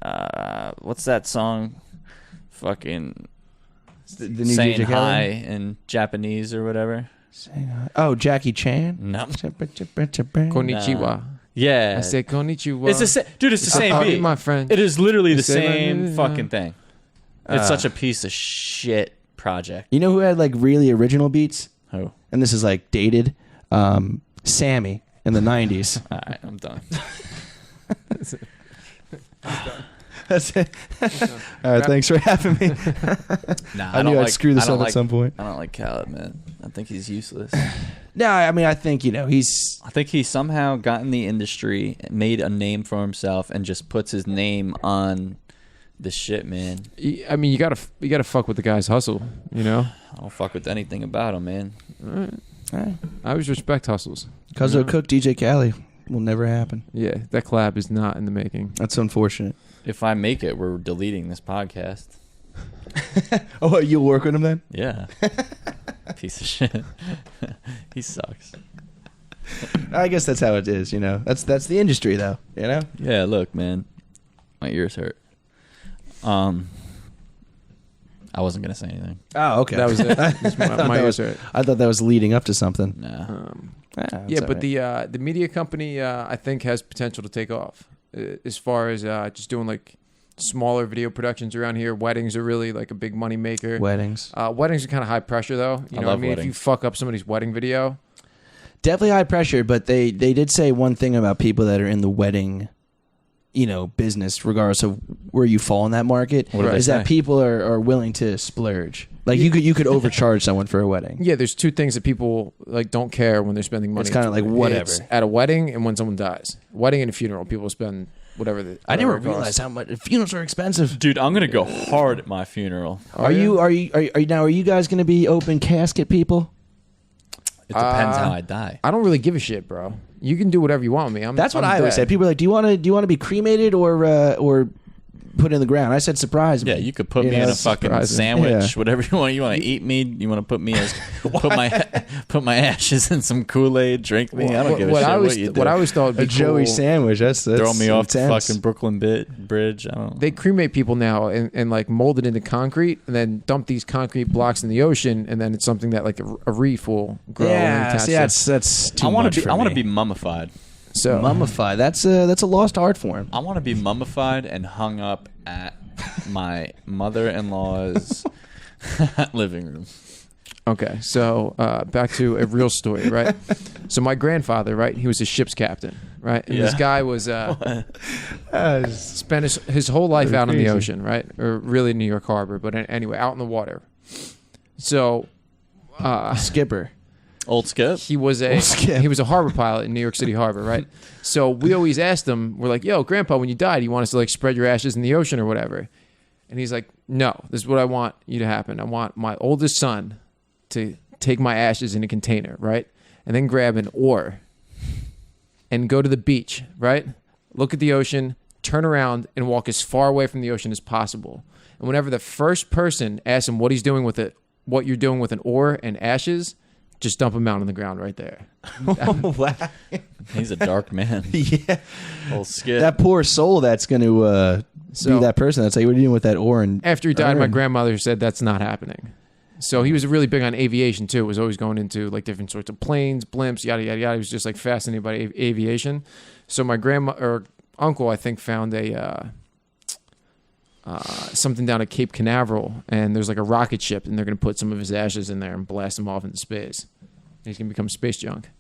what's that song? Fucking The new saying DJ hi Khaled? in Japanese or whatever. Oh, Jackie Chan. No. Konnichiwa. Yeah. I said konnichiwa. It's the same, dude. It's the same Howdy, beat. my friend. It is literally the say my same name, fucking thing. It's such a piece of shit project. You know who had like really original beats? Who? And this is like dated. Sammy in the '90s. All right, I'm done. That's it. All right, thanks for having me. Nah, I knew I'd screw this up at some point. I don't like Khaled, man. I think he's useless. No, I mean I think he's I think he somehow got in the industry, made a name for himself, and just puts his name on the shit, man. I mean, you gotta fuck with the guy's hustle. You know. I don't fuck with anything about him, man. I always respect hustles. because of Cook DJ Khaled will never happen. Yeah, that collab is not in the making. That's unfortunate. If I make it, we're deleting this podcast. Oh, you'll work with him then? Yeah. Piece of shit. He sucks. I guess that's how it is, you know. That's the industry, though, you know? Yeah, look, man. My ears hurt. I wasn't going to say anything. Oh, okay. That was it. My ears hurt. I thought that was leading up to something. Nah. Yeah, but the media company, I think, has potential to take off as far as just doing like smaller video productions around here. Weddings are really like a big money maker. Weddings are kind of high pressure, though. You know what I mean? weddings. If you fuck up somebody's wedding video, definitely high pressure. But they did say one thing about people that are in the wedding, you know, business, regardless of where you fall in that market, is that people are willing to splurge. Like you could overcharge someone for a wedding. yeah, there's two things that people like don't care when they're spending money. It's kind of like whatever. It's at a wedding and when someone dies. Wedding and a funeral, people spend whatever. I never it costs. realized how much funerals are expensive. Dude, I'm going to go hard at my funeral. Are you guys going to be open casket people? It depends how I die. I don't really give a shit, bro. You can do whatever you want with me. That's what I always say. People are like, "Do you want to be cremated or put in the ground?" I said, "Surprise me." Yeah, you could put me in a fucking sandwich, whatever you want. You want to eat me? You want to put me as put my ashes in some Kool-Aid, drink me? I don't give a shit what you do. What I always thought would be a Joey cool, sandwich. That's throw me off intense. the fucking Brooklyn Bridge. I don't. They cremate people now and like mold it into concrete and then dump these concrete blocks in the ocean and then it's something that like a reef will grow. Yeah, see, that's too much for me. I want to be mummified. So mummified. That's a lost art form. I want to be mummified and hung up at my mother-in-law's living room. Okay, so back to a real story, right? So my grandfather, right? He was a ship's captain, right? And this guy was spent his whole life out on the ocean, right? Or really New York Harbor, but anyway, out in the water. So Skipper. Old Skip? He was a harbor pilot in New York City Harbor, right? So we always asked him, we're like, "Yo, Grandpa, when you die, do you want us to like spread your ashes in the ocean or whatever?" And he's like, "No, this is what I want you to happen. I want my oldest son to take my ashes in a container, right? And then grab an oar and go to the beach, right? Look at the ocean, turn around and walk as far away from the ocean as possible. And whenever the first person asks him what he's doing with it, what you're doing with an oar and ashes, just dump him out on the ground right there." Wow. He's a dark man. Yeah. Old Skip. That poor soul that's going to be that person that's like, "What are you doing with that oar?" And after he died, my grandmother said that's not happening. So he was really big on aviation too. Was always going into like different sorts of planes, blimps, yada yada yada. He was just like fascinated by aviation. So my grandma or uncle, I think, found a something down at Cape Canaveral, and there's like a rocket ship, and they're going to put some of his ashes in there and blast him off into space. And he's going to become space junk.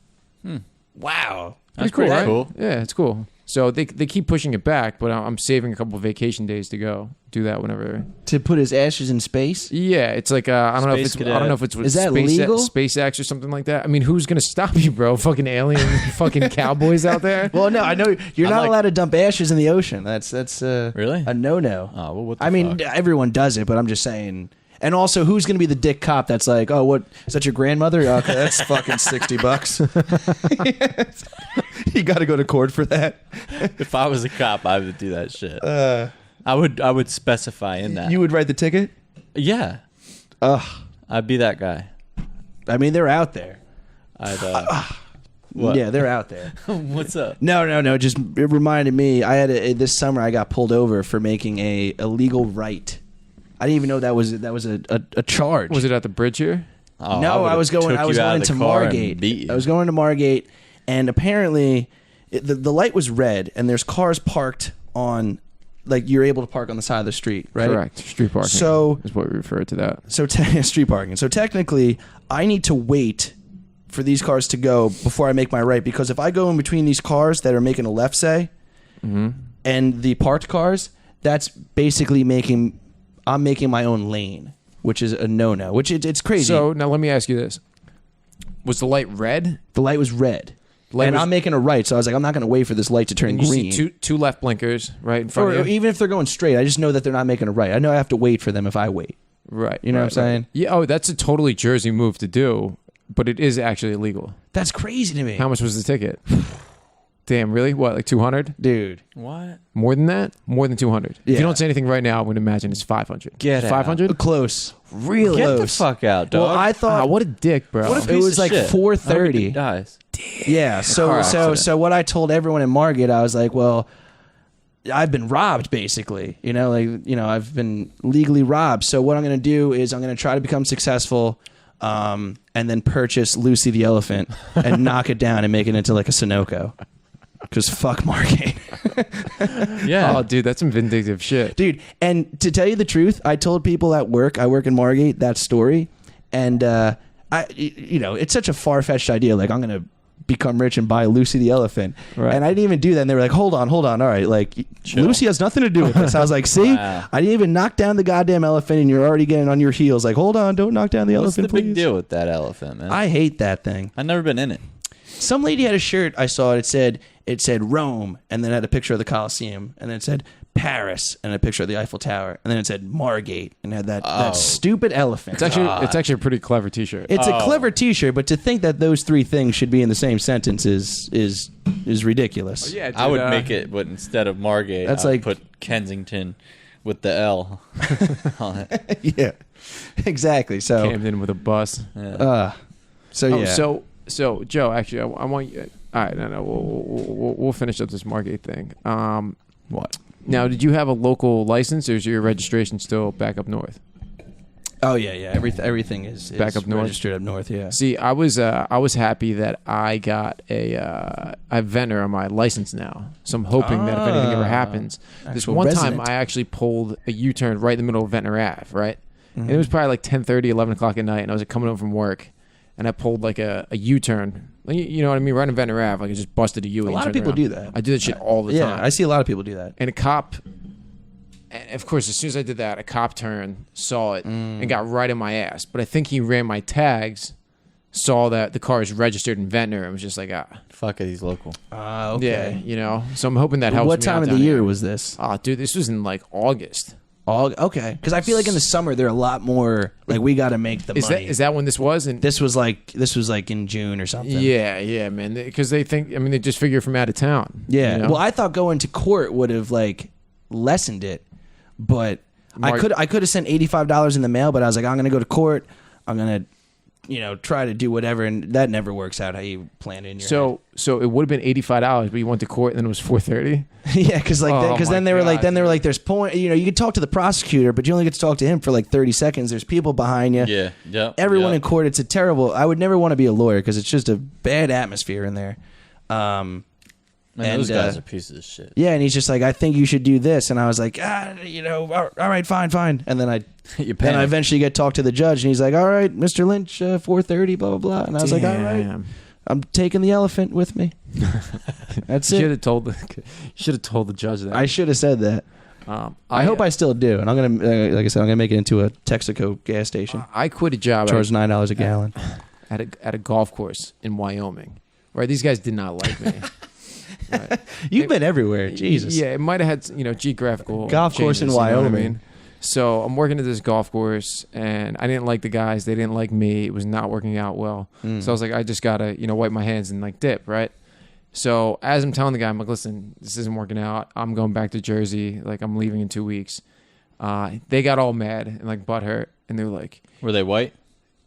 wow. That's cool, pretty right? cool. Yeah, it's cool. So they keep pushing it back, but I'm saving a couple of vacation days to go do that whenever. To put his ashes in space? Yeah, it's like I don't know if it's Is that legal? SpaceX or something like that. I mean, who's gonna stop you, bro? Fucking alien, fucking cowboys out there. Well, no, I know you're not allowed to dump ashes in the ocean. That's really a no. Oh, well, what the I mean, everyone does it, but I'm just saying. And also, who's going to be the dick cop that's like, "Oh, what is that? Your grandmother? Okay, that's fucking $60. You got to go to court for that." If I was a cop, I would do that shit. I would specify in that. You would write the ticket? Yeah. I'd be that guy. I mean, they're out there. What? Yeah, they're out there. What's up? No. Just it reminded me. I had this summer. I got pulled over for making a illegal right. I didn't even know that was a charge. Was it at the bridge here? Oh, no, I was going to Margate. I was going to Margate, and apparently the light was red, and there's cars parked on, like you're able to park on the side of the street, right? Correct. Street parking. So is what we refer to that. So street parking. So technically, I need to wait for these cars to go before I make my right, because if I go in between these cars that are making a left, say, and the parked cars, that's basically I'm making my own lane, which is a no-no, which it's crazy. So now let me ask you this. Was the light red? The light was red. I'm making a right, so I was like, I'm not going to wait for this light to turn green. You see two left blinkers right in front of you? Even if they're going straight, I just know that they're not making a right. I know I have to wait for them if I wait. Right. You know what I'm saying? Yeah, oh, that's a totally Jersey move to do, but it is actually illegal. That's crazy to me. How much was the ticket? Damn, really? What, like 200? Dude. What? More than that? More than 200. Yeah. If you don't say anything right now, I would imagine it's 500. Get out. 500? Close. Really? Get Close. the fuck out, dog. Well, I thought... what a dick, bro. What a it piece was of like shit. 4:30. Dies. Damn. Yeah. So what I told everyone in Margate, I was like, well, I've been robbed, basically. I've been legally robbed. So what I'm going to do is I'm going to try to become successful, and then purchase Lucy the elephant and knock it down and make it into like a Sunoco. Because fuck Margate. Yeah. Oh, dude, that's some vindictive shit. Dude, and to tell you the truth, I told people at work, I work in Margate, that story. And, it's such a far-fetched idea. Like, I'm going to become rich and buy Lucy the elephant. Right. And I didn't even do that. And they were like, hold on. All right. Like, chill. Lucy has nothing to do with this. I was like, see, wow. I didn't even knock down the goddamn elephant and you're already getting on your heels. Like, hold on. Don't knock down the elephant, please. What's the big deal with that elephant, man? I hate that thing. I've never been in it. Some lady had a shirt I saw. It said Rome, and then it had a picture of the Colosseum, and then it said Paris, and a picture of the Eiffel Tower, and then it said Margate, and it had that stupid elephant. It's actually a pretty clever T-shirt. It's a clever T-shirt, but to think that those three things should be in the same sentence is ridiculous. Oh, yeah, dude, I would make it, but instead of Margate, I would put Kensington with the L on it. Yeah, exactly. So Camden with a bus. Yeah. So Joe, actually, I want you. All right, no, we'll finish up this Margate thing. What? Now, did you have a local license, or is your registration still back up north? Oh yeah. Everything is back up north, registered up north. Yeah. See, I was happy that I got a Ventnor on my license now, so I'm hoping that if anything ever happens, this one time I actually pulled a U-turn right in the middle of Ventnor Ave, right, and it was probably like 10:30, 11 o'clock at night, and I was coming home from work. And I pulled like a U-turn. You know what I mean? Right in Ventnor Ave. Like I just busted a U. A lot of people do that. I do that shit all the time. Yeah, I see a lot of people do that. And a cop, and of course, as soon as I did that, a cop turned, saw it, and got right in my ass. But I think he ran my tags, saw that the car is registered in Ventnor, and was just like, fuck it, he's local. Okay. Yeah, So I'm hoping that helps. What time of the year was this? Oh, dude, this was in like August. Okay, because I feel like in the summer they're a lot more like we got to make the money. Is that when this was? And this was like in June or something. Yeah, man. Because they think, I mean, they just figure from out of town. Yeah. Well, I thought going to court would have like lessened it, but I could have sent $85 in the mail. But I was like, I'm gonna go to court. I'm gonna try to do whatever, and that never works out how you plan it in your head. So it would have been $85, but you went to court and then it was $430. Yeah, because then they were like, there's point. You could talk to the prosecutor, but you only get to talk to him for like 30 seconds. There's people behind you. Yeah. Everyone in court. It's a terrible. I would never want to be a lawyer because it's just a bad atmosphere in there. Those guys are pieces of shit. Yeah, and he's just like, I think you should do this, and I was like, all right, fine. And then I eventually get talked to the judge, and he's like, all right, Mr. Lynch, 4:30, blah blah blah, and I was like, all right, I'm taking the elephant with me. That's it. You should have told the judge that. I should have said that. I hope I still do, and I'm gonna, like I said, I'm gonna make it into a Texaco gas station. I quit a job. Charge $9 a gallon at a golf course in Wyoming. Right, these guys did not like me. Right. You've been everywhere, Jesus. Yeah, it might have had geographical golf course in Wyoming. You know what I mean? So I'm working at this golf course, and I didn't like the guys. They didn't like me. It was not working out well. So I was like, I just gotta wipe my hands and like dip, right? So as I'm telling the guy, I'm like, listen, this isn't working out. I'm going back to Jersey. Like I'm leaving in 2 weeks. They got all mad and like butthurt, and they were like, were they white?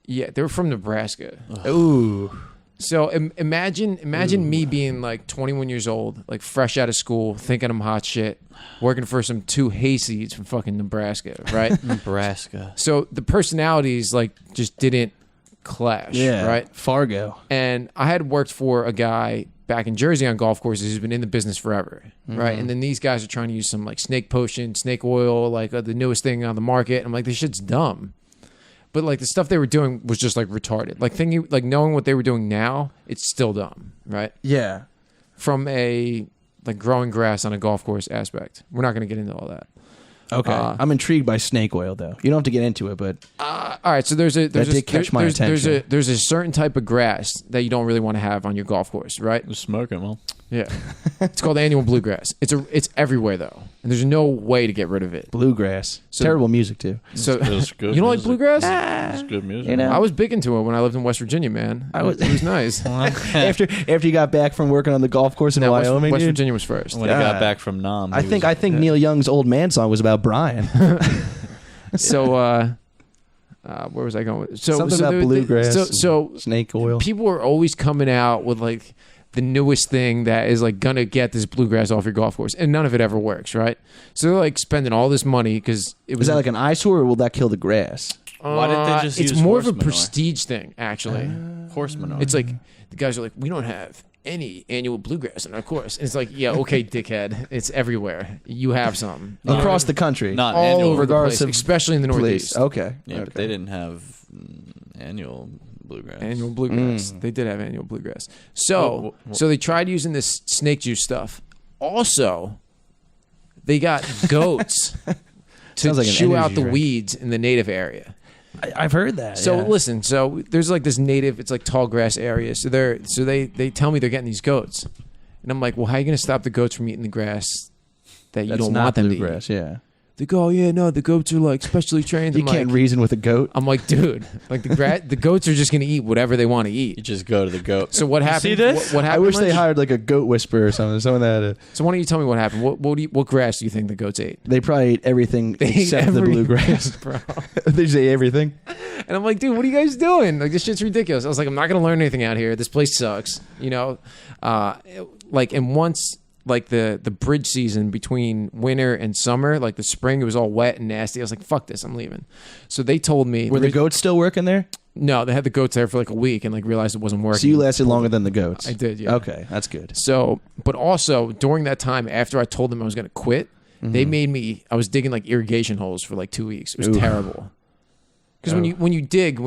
Yeah, they were from Nebraska. Ugh. Ooh. So imagine me being like 21 years old, like fresh out of school, thinking I'm hot shit, working for some two hayseeds from fucking Nebraska, right? Nebraska. So the personalities like just didn't clash, right? Fargo. And I had worked for a guy back in Jersey on golf courses who's been in the business forever, right? And then these guys are trying to use some like snake potion, snake oil, like the newest thing on the market. I'm like, this shit's dumb. But like the stuff they were doing was just like retarded. Like thinking, like knowing what they were doing now, it's still dumb, right? Yeah. From a like growing grass on a golf course aspect, we're not going to get into all that. Okay. I'm intrigued by snake oil though. You don't have to get into it, but all right. So there's a certain type of grass that you don't really want to have on your golf course, right? Just smoke it, well. Yeah. It's called annual bluegrass. It's everywhere though, and there's no way to get rid of it. Bluegrass. Terrible music too. So it's good you don't like bluegrass? It's good music. I was big into it when I lived in West Virginia, man. It was nice. after you got back from working on the golf course in Wyoming, West Virginia was first. When he got back from Nam, I think Neil Young's Old Man song was about Brian. So where was I going with? So something about bluegrass. So snake oil. People are always coming out with like the newest thing that is like gonna get this bluegrass off your golf course, and none of it ever works, right? So they're like spending all this money because it was. Is that like an eyesore, or will that kill the grass? Why didn't they just use It's more of a horse manure? prestige thing, actually. Horse manure. It's like the guys are like, we don't have any annual bluegrass in our course. And it's like, yeah, okay, dickhead. It's everywhere. You have some Across the country. Not all annual. over the regardless place, of especially in the Northeast. Place. Okay. Yeah, but they didn't have annual bluegrass. Annual bluegrass. They did have annual bluegrass. So, so they tried using this snake juice stuff. Also, they got goats to like an chew out energy the drink. weeds in the native area. I've heard that. So yeah. listen, so there's like this native, it's like tall grass area. So they tell me they're getting these goats, and I'm like, well, how are you gonna stop the goats from eating the grass that you That's don't not want them bluegrass, to eat? yeah. They go, oh yeah, no, the goats are like specially trained. You can't reason with a goat. I'm like, dude, like the goats are just gonna eat whatever they want to You eat. just go to the goat. So what happened? See this? What happened? I wish they Lynch? hired like a goat whisperer or something. Someone that had So why don't you tell me what happened? What grass do you think the goats ate? they probably ate everything They ate except the every bluegrass. bro. They just ate everything. And I'm like, dude, what are you guys doing? Like, this shit's ridiculous. I was like, I'm not gonna learn anything out here. This place sucks. You know, and once like the bridge season between winter and summer, like the spring, it was all wet and nasty. I was like, fuck this, I'm leaving. So they told me, Were the goats still working there? no, they had the goats there for like a week and like realized it wasn't working. So you lasted longer than the goats. I did, yeah. Okay, that's good. So, but also during that time, after I told them I was gonna quit, they made me. I was digging like irrigation holes for like 2 weeks. It was terrible. Because when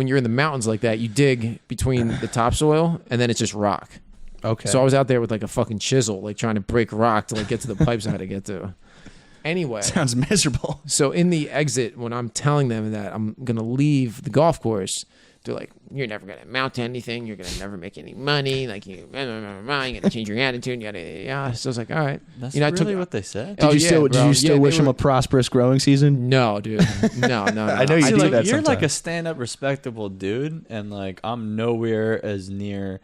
you're in the mountains like that, you dig between the topsoil and then it's just rock. Okay. So I was out there with like a fucking chisel, like trying to break rock to like get to the pipes I had to get to. Anyway, Sounds miserable. so in the exit, when I'm telling them that I'm gonna leave the golf course, they're like, "You're never gonna amount to anything. You're gonna never make any money. Like you're gonna change your attitude." Yada yada yada. So I was like, "All right." That's I really took, what they said. Oh, Did you bro. still Yeah, wish they him were- a prosperous growing season? No, dude. No. I know you See, do like, that you're like a sometimes. stand-up, respectable dude, and like I'm nowhere as near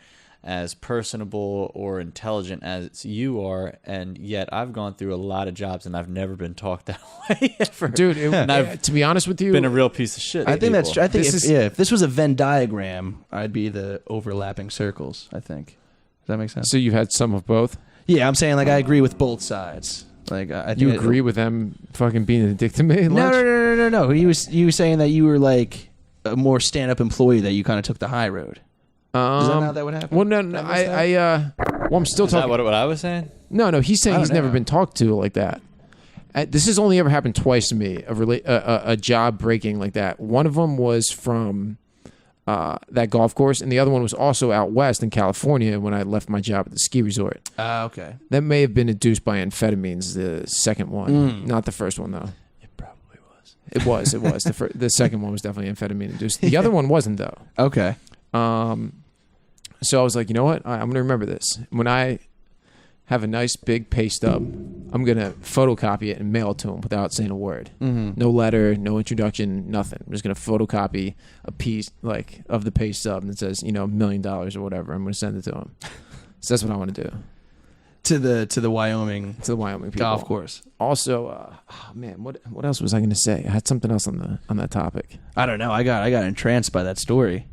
as personable or intelligent as you are, and yet I've gone through a lot of jobs and I've never been talked that way ever. Dude, And I've to be honest with you, been a real piece of shit. I think that's true. I think This if this was a Venn diagram, I'd be the overlapping circles, I think. Does that make sense? so you've had some of both. Yeah, I'm saying like I agree with both sides. Like I think You agree with them fucking being a dick to me? Lynch? No. He was saying that you were like a more stand-up employee, that you kind of took the high road. Is that not how that would happen? Well, no. I'm still Is that talking. what I was saying? No. He's saying I he's don't never know. been talked to like that. This has only ever happened twice to me. A job breaking like that. One of them was from that golf course, and the other one was also out west in California when I left my job at the ski resort. Okay. That may have been induced by amphetamines. The second one, not the first one though. It probably was. It was. The second one was definitely amphetamine induced. The other one wasn't though. Okay. So I was like, you know what? I'm going to remember this. When I have a nice big pay stub, I'm going to photocopy it and mail it to him without saying a word. No letter, no introduction, nothing. I'm just going to photocopy a piece like of the pay stub that says, $1 million or whatever. I'm going to send it to him. So that's what I want to do. To the Wyoming To the Wyoming people. golf course. Also, what else was I going to say? I had something else on that topic. I don't know. I got entranced by that story.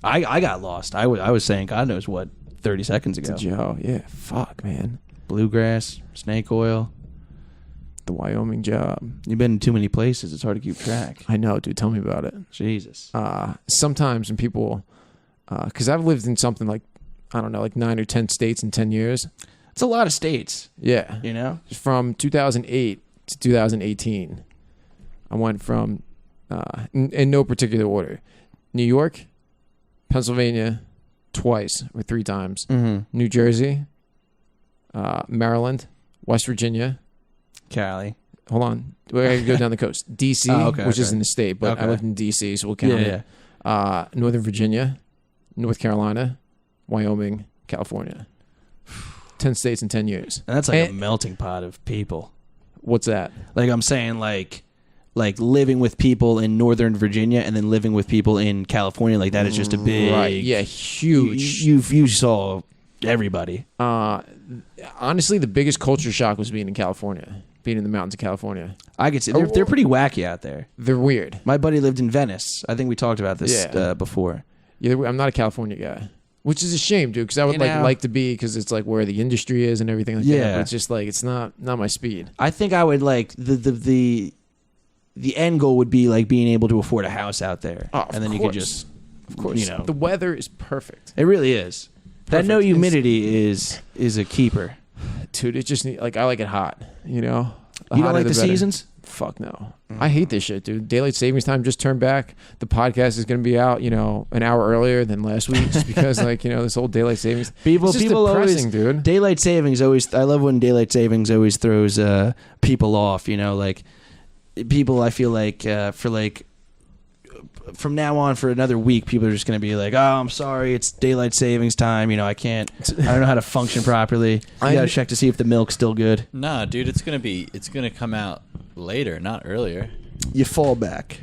I got lost. I was saying God knows what 30 seconds ago. Joe, yeah, fuck, man. Bluegrass, snake oil. The Wyoming job. You've been in too many places. It's hard to keep track. I know, dude. Tell me about it. Jesus. Sometimes when people, because I've lived in something like, I don't know, like 9 or 10 states in 10 years. It's a lot of states. Yeah. You know? From 2008 to 2018, I went from, in no particular order, New York, Pennsylvania, twice or 3 times, New Jersey, Maryland, West Virginia, Cali. Hold on, we're gonna go down the coast. DC, which isn't a state, but I lived in DC, so we'll count it. Northern Virginia, North Carolina, Wyoming, California. 10 states in 10 years. And that's like a melting pot of people. What's that? Like I'm saying, like living with people in Northern Virginia and then living with people in California, like that is just a big, right? Yeah, huge. You saw everybody. Honestly, the biggest culture shock was being in California. being in the mountains of California. I could see they're pretty wacky out there. They're weird. My buddy lived in Venice. I think we talked about this before. Yeah, I'm not a California guy, which is a shame, dude. Because I would like to be, because it's like where the industry is and everything like that. But it's just like it's not my speed. I think I would like the end goal would be like being able to afford a house out there, and then you could just, of course, the weather is perfect. It really is. That no humidity is a keeper, dude. It just I like it hot. You know, you don't like the seasons? Fuck no. I hate this shit, dude. Daylight savings time just turned back. The podcast is going to be out, an hour earlier than last week, just because, this whole daylight savings. People always, dude. Daylight savings always. I love when daylight savings always throws people off. People. I feel like from now on for another week, people are just going to be like, "Oh, I'm sorry, it's daylight savings time. I can't. I don't know how to function properly. You got to check to see if the milk's still good." Nah, dude, it's gonna come out later, not earlier. You fall back.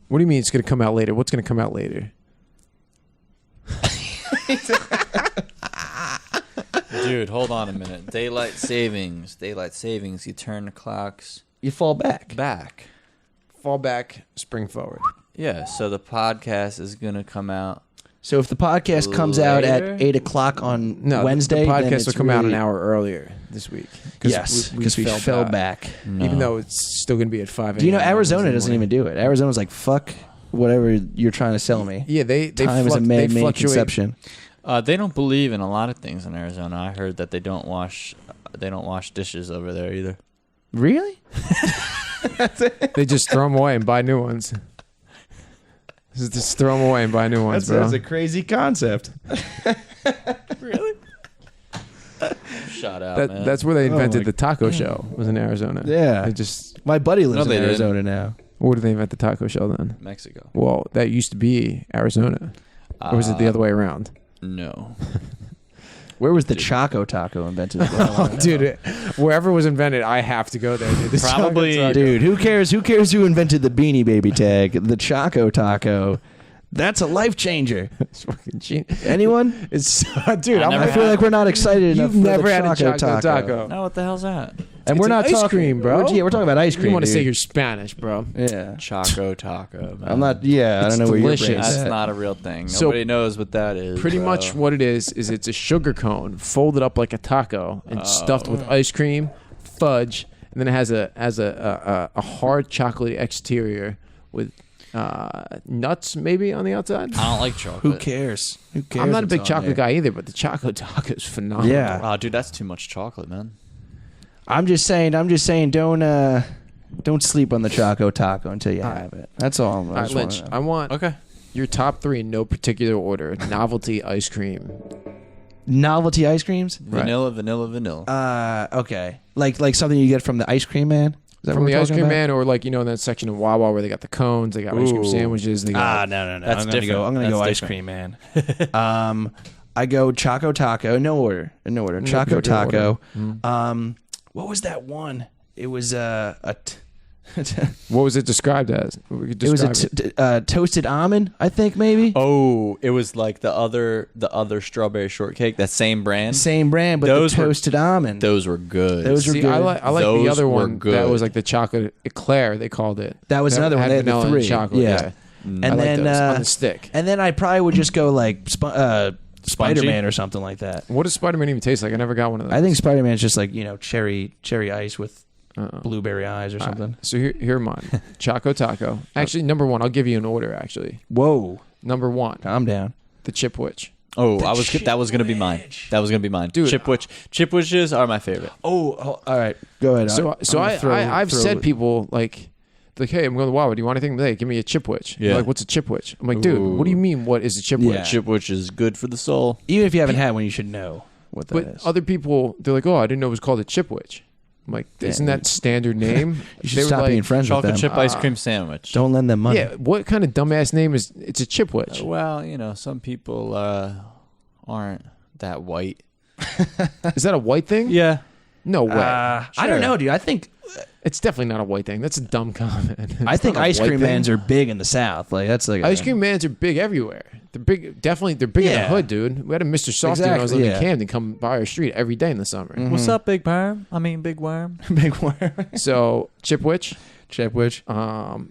What do you mean it's going to come out later? What's going to come out later? Dude, hold on a minute. Daylight savings. You turn the clocks. You fall back. Fall back, spring forward. Yeah, so the podcast is going to come out. So if the podcast comes out at 8 o'clock on Wednesday, the podcast will come out an hour earlier this week. Yes, because we fell back. No. Even though it's still going to be at 5 a.m. Do you know Arizona doesn't even do it? Arizona's like, fuck whatever you're trying to sell me. Yeah, time is a man-made conception. They don't believe in a lot of things in Arizona. I heard that they don't wash dishes over there either. Really? They just throw them away and buy new ones. Just throw them away and buy new ones, bro. That's a crazy concept. Really? Shut up, man. That's where they invented the taco shell, was in Arizona. Yeah. My buddy lives in Arizona now. Where did they invent the taco shell then? Mexico. Well, that used to be Arizona. Or was it the other way around? No. Where was the Choco Taco invented? Dude, wherever it was invented, I have to go there, dude. Probably. Dude, who cares? Who cares who invented the Beanie Baby tag? The Choco Taco. That's a life changer. Anyone? Dude, I feel like we're not excited enough. You've for never the had a Choco Taco. No, what the hell's that? And we're not ice talking cream, bro. We're talking about ice cream. You want to say dude. you're Spanish, bro? Yeah, Choco Taco. Man. I'm not. Yeah, I don't know where you're. That's not a real thing. Nobody knows what that is. Pretty much what it is it's a sugar cone folded up like a taco and stuffed with ice cream, fudge, and then it has a hard chocolatey exterior with nuts maybe on the outside. I don't like chocolate. Who cares? I'm not a big chocolate guy either, but the Choco Taco is phenomenal. Yeah. Oh, dude, that's too much chocolate, man. I'm just saying. Don't sleep on the Choco Taco until you have it. That's all. All right, Lynch. I want your top 3 in no particular order. Novelty ice cream. Novelty ice creams. Vanilla. Okay. Like something you get from the ice cream man. From the ice cream man, or in that section of Wawa where they got the cones, they got ice cream sandwiches. They got no. That's different. I'm gonna go ice cream man. I go Choco Taco. No order. Choco Taco. What was that one? It was what was it described as? It was a toasted almond, I think maybe. Oh, it was like the other strawberry shortcake. That same brand, but those the toasted almond. Those were good. Those were good. I like the other one good. that was like the chocolate eclair. They called it. That was another one. They had the 3 chocolate. Yeah. And then those on the stick. And then I probably would just go like Spider-Man or something like that. What does Spider-Man even taste like? I never got one of those. I think Spider-Man's just like cherry ice with blueberry eyes or something. Right. So here are mine. Choco Taco. Actually, number 1. I'll give you an order. Actually. Whoa. Number 1. Calm down. The Chipwich. Oh, that was gonna be mine. Dude, Chipwiches are my favorite. Oh, all right. Go ahead. So I've said people like, hey, I'm going to Wawa. Do you want anything? Hey, give me a Chipwich. Yeah. Like, what's a Chipwich? I'm like, dude, what do you mean? What is a Chipwich? Yeah. Chipwich is good for the soul. Even if you haven't had one, you should know what that is. But other people, they're like, I didn't know it was called a Chipwich. I'm like, isn't that standard name? You should stop being friends with them. Chocolate chip ice cream sandwich. Don't lend them money. Yeah, what kind of dumbass name is it's a Chipwich? Well, some people aren't that white. Is that a white thing? Yeah. No way. Sure. I don't know, dude. I think it's definitely not a white thing. That's a dumb comment. I think ice cream mans are big in the South. Like that's like ice cream mans are big everywhere. They're big. Definitely, they're big in the Yeah. hood, dude. We had a Mr. Softy when I was living in Exactly, Camden come by our street every day in the summer. What's up, Big Worm? Big Worm. Big worm. So Chipwich, Chipwich.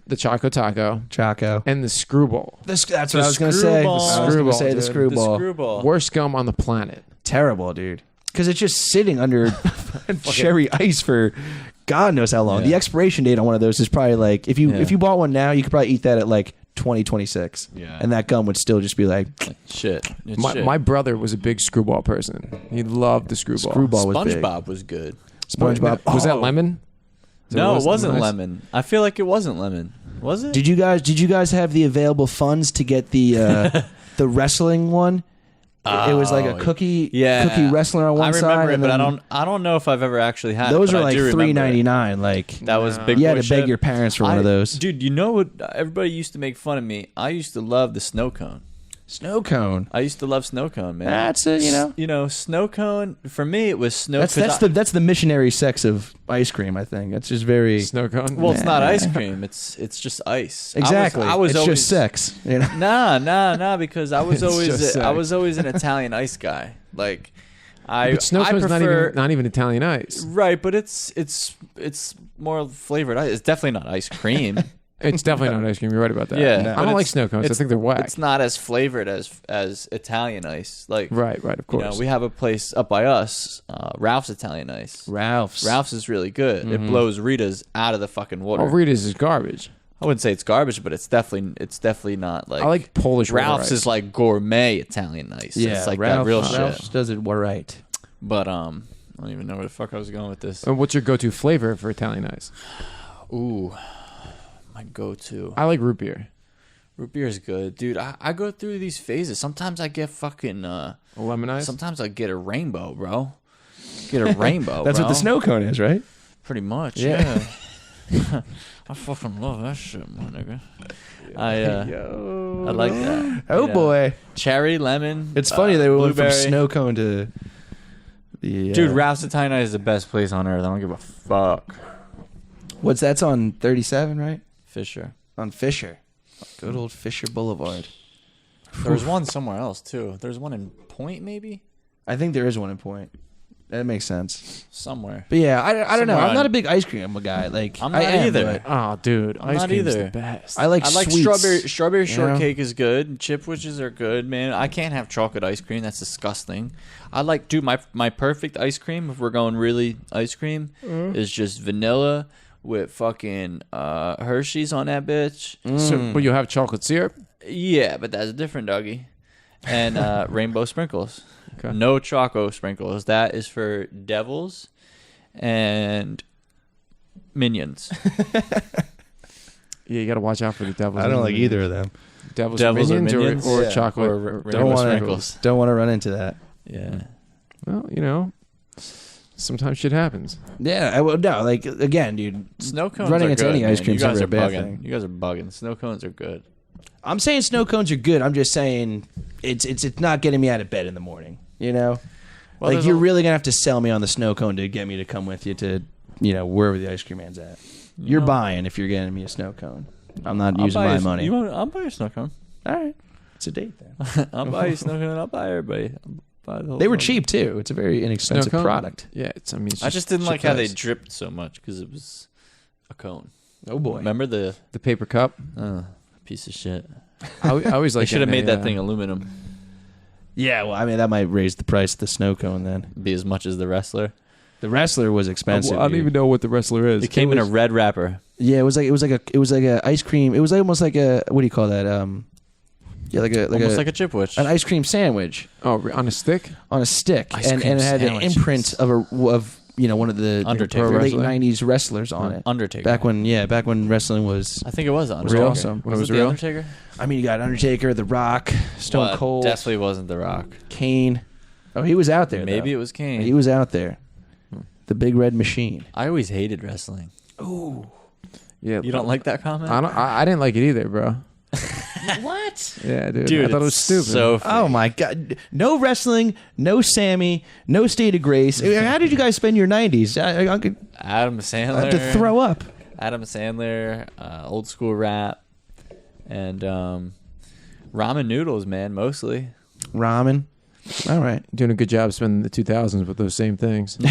The Choco Taco, Choco. and the Screwball. That's what I was going to say. Screwball. I was going to say the dude. screwball. The screwball. Worst gum on the planet. Terrible, dude. Because it's just sitting under cherry ice for God knows how long. Yeah. The expiration date on one of those is probably like if you bought one now, you could probably eat that at like 2026. Yeah. And that gum would still just be like Shit. It's My, shit. my brother was a big Screwball person. He loved the Screwball. Screwball was big. SpongeBob was good. SpongeBob. Was that Oh. lemon? No, it wasn't nice? lemon. I feel like it wasn't lemon. Was it? Did you guys have the available funds to get the the wrestling one? It was like a cookie wrestler on one side. I remember it, and but then I don't know if I've ever actually had those it. are but I like do remember it. $3.99. Like That was big. you had boy to beg shit. your parents for one of those. Dude, you know what? Everybody used to make fun of me. I used to love the snow cone. Snow cone. I used to love snow cone, man. That's a, snow cone. For me, it was snow. that's the missionary sex of ice cream. I think that's just very Snow cone? Well, it's not ice cream. It's just ice. exactly. I was it's always, just sex. You know? Nah. Because I was just always sex. an Italian ice guy. Like But snow I cone's prefer, not even Italian ice. right, but it's more flavored ice. It's definitely not ice cream. It's definitely not ice cream. You're right about that. Yeah, I but don't like it's- snow cones. I think they're whack. It's not as flavored as Italian ice. Like Right, of course. we have a place up by us, Ralph's Italian Ice. Ralph's is really good. It blows Rita's out of the fucking water. Oh, Rita's is garbage. I wouldn't say it's garbage, but it's definitely not like. I like Polish Ralph's water ice. is like gourmet Italian ice. Yeah, It's like Ralph's, that real Ralph's shit. does it right. But I don't even know where the fuck I was going with this. And what's your go-to flavor for Italian ice? Ooh, my go-to. I like root beer. Root beer is good, dude. I go through these phases. Sometimes I get fucking. Lemon ice? Sometimes I get a rainbow, bro. Get a rainbow. That's bro. what the snow cone is, right? Pretty much, Yeah. yeah. I fucking love that shit, my nigga. I like that. Oh You know, boy, cherry, lemon. it's funny they went from blueberry. snow cone to the Dude, Ralph's Italian Ice is the best place on earth. I don't give a fuck. that's on 37, right? Fisher. On Fisher, good old Fisher Boulevard. There's one somewhere else too. There's one in Point, maybe I think there is one in Point. That makes sense. somewhere. But yeah, I don't know. Somewhere I'm not on- a big ice cream guy. Like I'm not I am, either. but Oh, dude. I'm Ice not cream is either. the best. I like I like sweets. strawberry you know? shortcake is good. Chipwiches are good, man. I can't have chocolate ice cream. That's disgusting. I like, dude, my perfect ice cream, if we're going really ice cream, is just vanilla with fucking Hershey's on that bitch. So, but you'll have chocolate syrup? Yeah, but that's different, doggy. And rainbow sprinkles. Okay. No choco sprinkles. That is for devils and minions. Yeah, you got to watch out for the devils. I don't like either of them. Devils, Devils or or minions, minions? or Yeah. chocolate. Or or rainbow rainbow sprinkles. Don't want to run into that. Yeah. Well, you know, sometimes shit happens. Yeah, no, like again, dude. Snow cones Running are into good, any ice man. cream's You guys never are a bad bugging. thing. You guys are bugging. Snow cones are good. I'm saying snow cones are good. I'm just saying it's not getting me out of bed in the morning. You know, Well, like there's you're a- really gonna have to sell me on the snow cone to get me to come with you to, wherever the ice cream man's at. You're buying if you're getting me a snow cone. I'm not using my money. I'll buy you a snow cone. All right, it's a date then. I'll buy you a snow cone. I'll buy everybody. I'll buy the whole They were thing. cheap too. It's a very inexpensive Snow cone? product. Yeah, it's I just didn't like how they chip dripped so much because it was a cone. Oh boy. Remember the the paper cup. piece of shit? I always They like. should have made that thing aluminum. Yeah, well, I mean that might raise the price of the snow cone then. Be as much as the wrestler. The wrestler was expensive. I don't dude. even know what the wrestler is. It came in a red wrapper. Yeah, it was like a ice cream. It was almost like a what do you call that? Yeah, Almost like a chipwich. an ice cream sandwich on a stick. on a stick, Ice and cream it had an sandwiches. imprint of one of the Undertaker. late Wrestler? '90s wrestlers on it. Undertaker. Back when wrestling was. I think it was Was Undertaker. real? awesome. When it was the real? Undertaker? I mean, you got Undertaker, The Rock, Stone Well, it Cold, definitely wasn't The Rock. Kane. Oh, he was out there. Maybe though. it was Kane. He was out there. The Big Red Machine. I always hated wrestling. Yeah, You don't like that comment? I didn't like it either, bro. What? Yeah, dude. Dude, I thought it was it's stupid. So Oh my God! No wrestling, no Sammy, no State of Grace. How did you guys spend your '90s? I could Adam I Sandler. have to throw up. Adam Sandler, old school rap, and Ramen noodles, man, mostly. Ramen. All right. Doing a good job spending the 2000s with those same things. The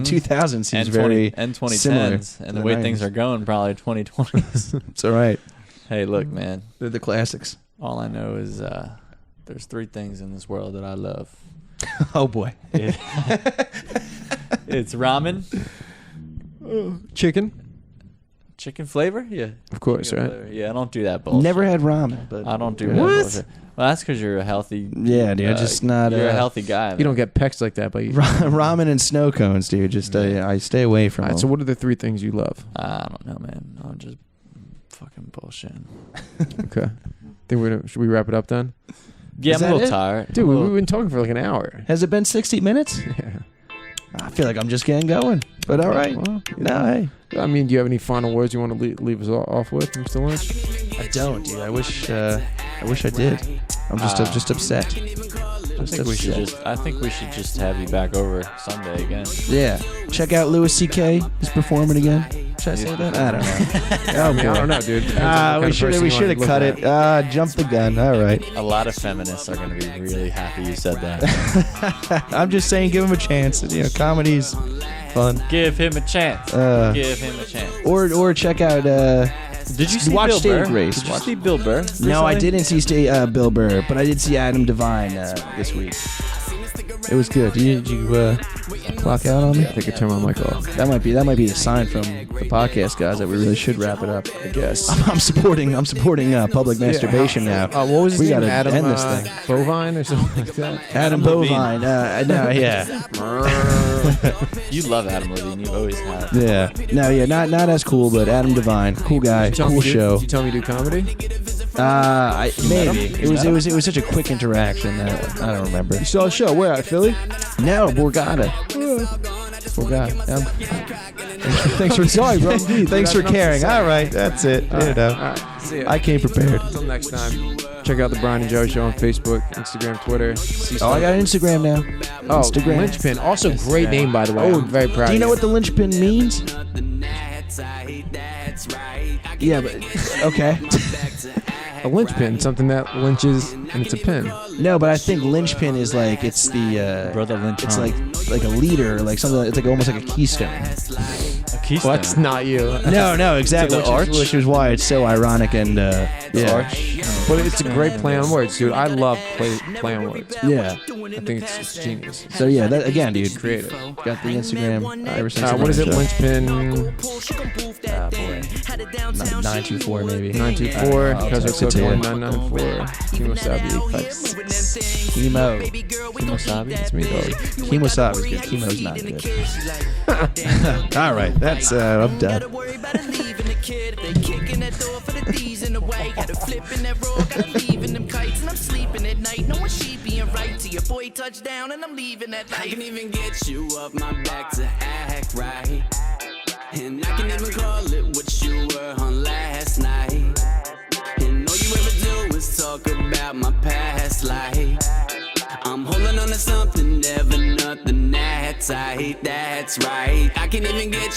2000s seems very and 2010s, similar and the way 90s. things are going, probably 2020s. It's all right. Hey, look, man. They're the classics. All I know is there's 3 things in this world that I love. Oh boy. It's ramen, chicken flavor. Yeah, Of course, chicken right? flavor. Yeah, I don't do that bullshit. Never had ramen, but I don't do What? that bullshit. Well, that's because you're a healthy. Yeah, dude. Just not. You're a healthy guy. You man. don't get pecs like that by you. Ramen and snow cones, dude. Just I stay away from All right, them. so what are the 3 things you love? I don't know, man. I'm just fucking bullshitting. Okay. Should we wrap it up then? Yeah, Is I'm a that little it? tired. Dude, I'm a little- we've been talking for like an hour. Has it been 60 minutes? Yeah. I feel like I'm just getting going. But all right. Well, No, hey. I mean, do you have any final words you want to leave us off with, Mr. Lynch? I don't, dude. I wish I did. I'm just upset. I think we should just have you back over Sunday again. Yeah. Check out Louis C.K. He's performing again. Should I say that? I don't know. I mean, I don't know, dude. Depends on what kind of We person should you have wanna cut look at. it. Jump the gun. All right. A lot of feminists are going to be really happy you said that. I'm just saying, give him a chance. You know, comedy's fun. Give him a chance. Give him a chance. Or check out. Did you see watch Bill State Burr? of Grace. Did you Watch- see Bill Burr? No, I recently? didn't see Bill Burr, but I did see Adam Devine this week. It was good. Did you clock out on me? I think I turned my mic off. That might be the sign from the podcast guys that we really should wrap it up. I guess. I'm supporting public masturbation now. What was his We name? gotta Adam end this thing. Bovine or something like that? Adam Bovine. No, yeah, You love Adam Levine. You always have. yeah. No, yeah. Not as cool, but Adam Devine, cool guy, cool show. Did you tell me to do comedy? Maybe it was such a quick interaction that I don't remember. You saw a show. Where at, Philly? No, Borgata. Thanks for sorry, bro. Thanks for caring. All right, that's it. All right. See ya. I came prepared. Until next time, check out the Brian and Joe Show on Facebook, Instagram, Twitter. Oh, I got an Instagram now. Oh, Instagram. Linchpin. Also, great name, by the way. Oh, I'm very proud Do you know of what the linchpin means? Yeah, but okay. a linchpin, something that lynches, and it's a pin. No, but I think linchpin is like it's the Brother Lynch. it's like a leader, like something. It's like almost like a keystone. a keystone. Well, that's not you. No, exactly. the arch? Which is why it's so ironic and yeah. Arch. But it's a great play on words, dude. I love play on words. Yeah. I think it's genius. So yeah, that again, dude. Creative. Got the Instagram ever since. What is it? Linchpin Boy. 924 maybe. 924. Because text I it to took you. 1994. Kimosabi 856. Chemo. Kimosabi. It's me, dog. Chemosabi is good. Chemo's not good. All right, that's I'm done. Touchdown and I'm leaving that night. I can even get you off my back to act right. And I can even call it what you were on last night. And all you ever do is talk about my past life. I'm holding on to something, never nothing that tight. That's right. I can even get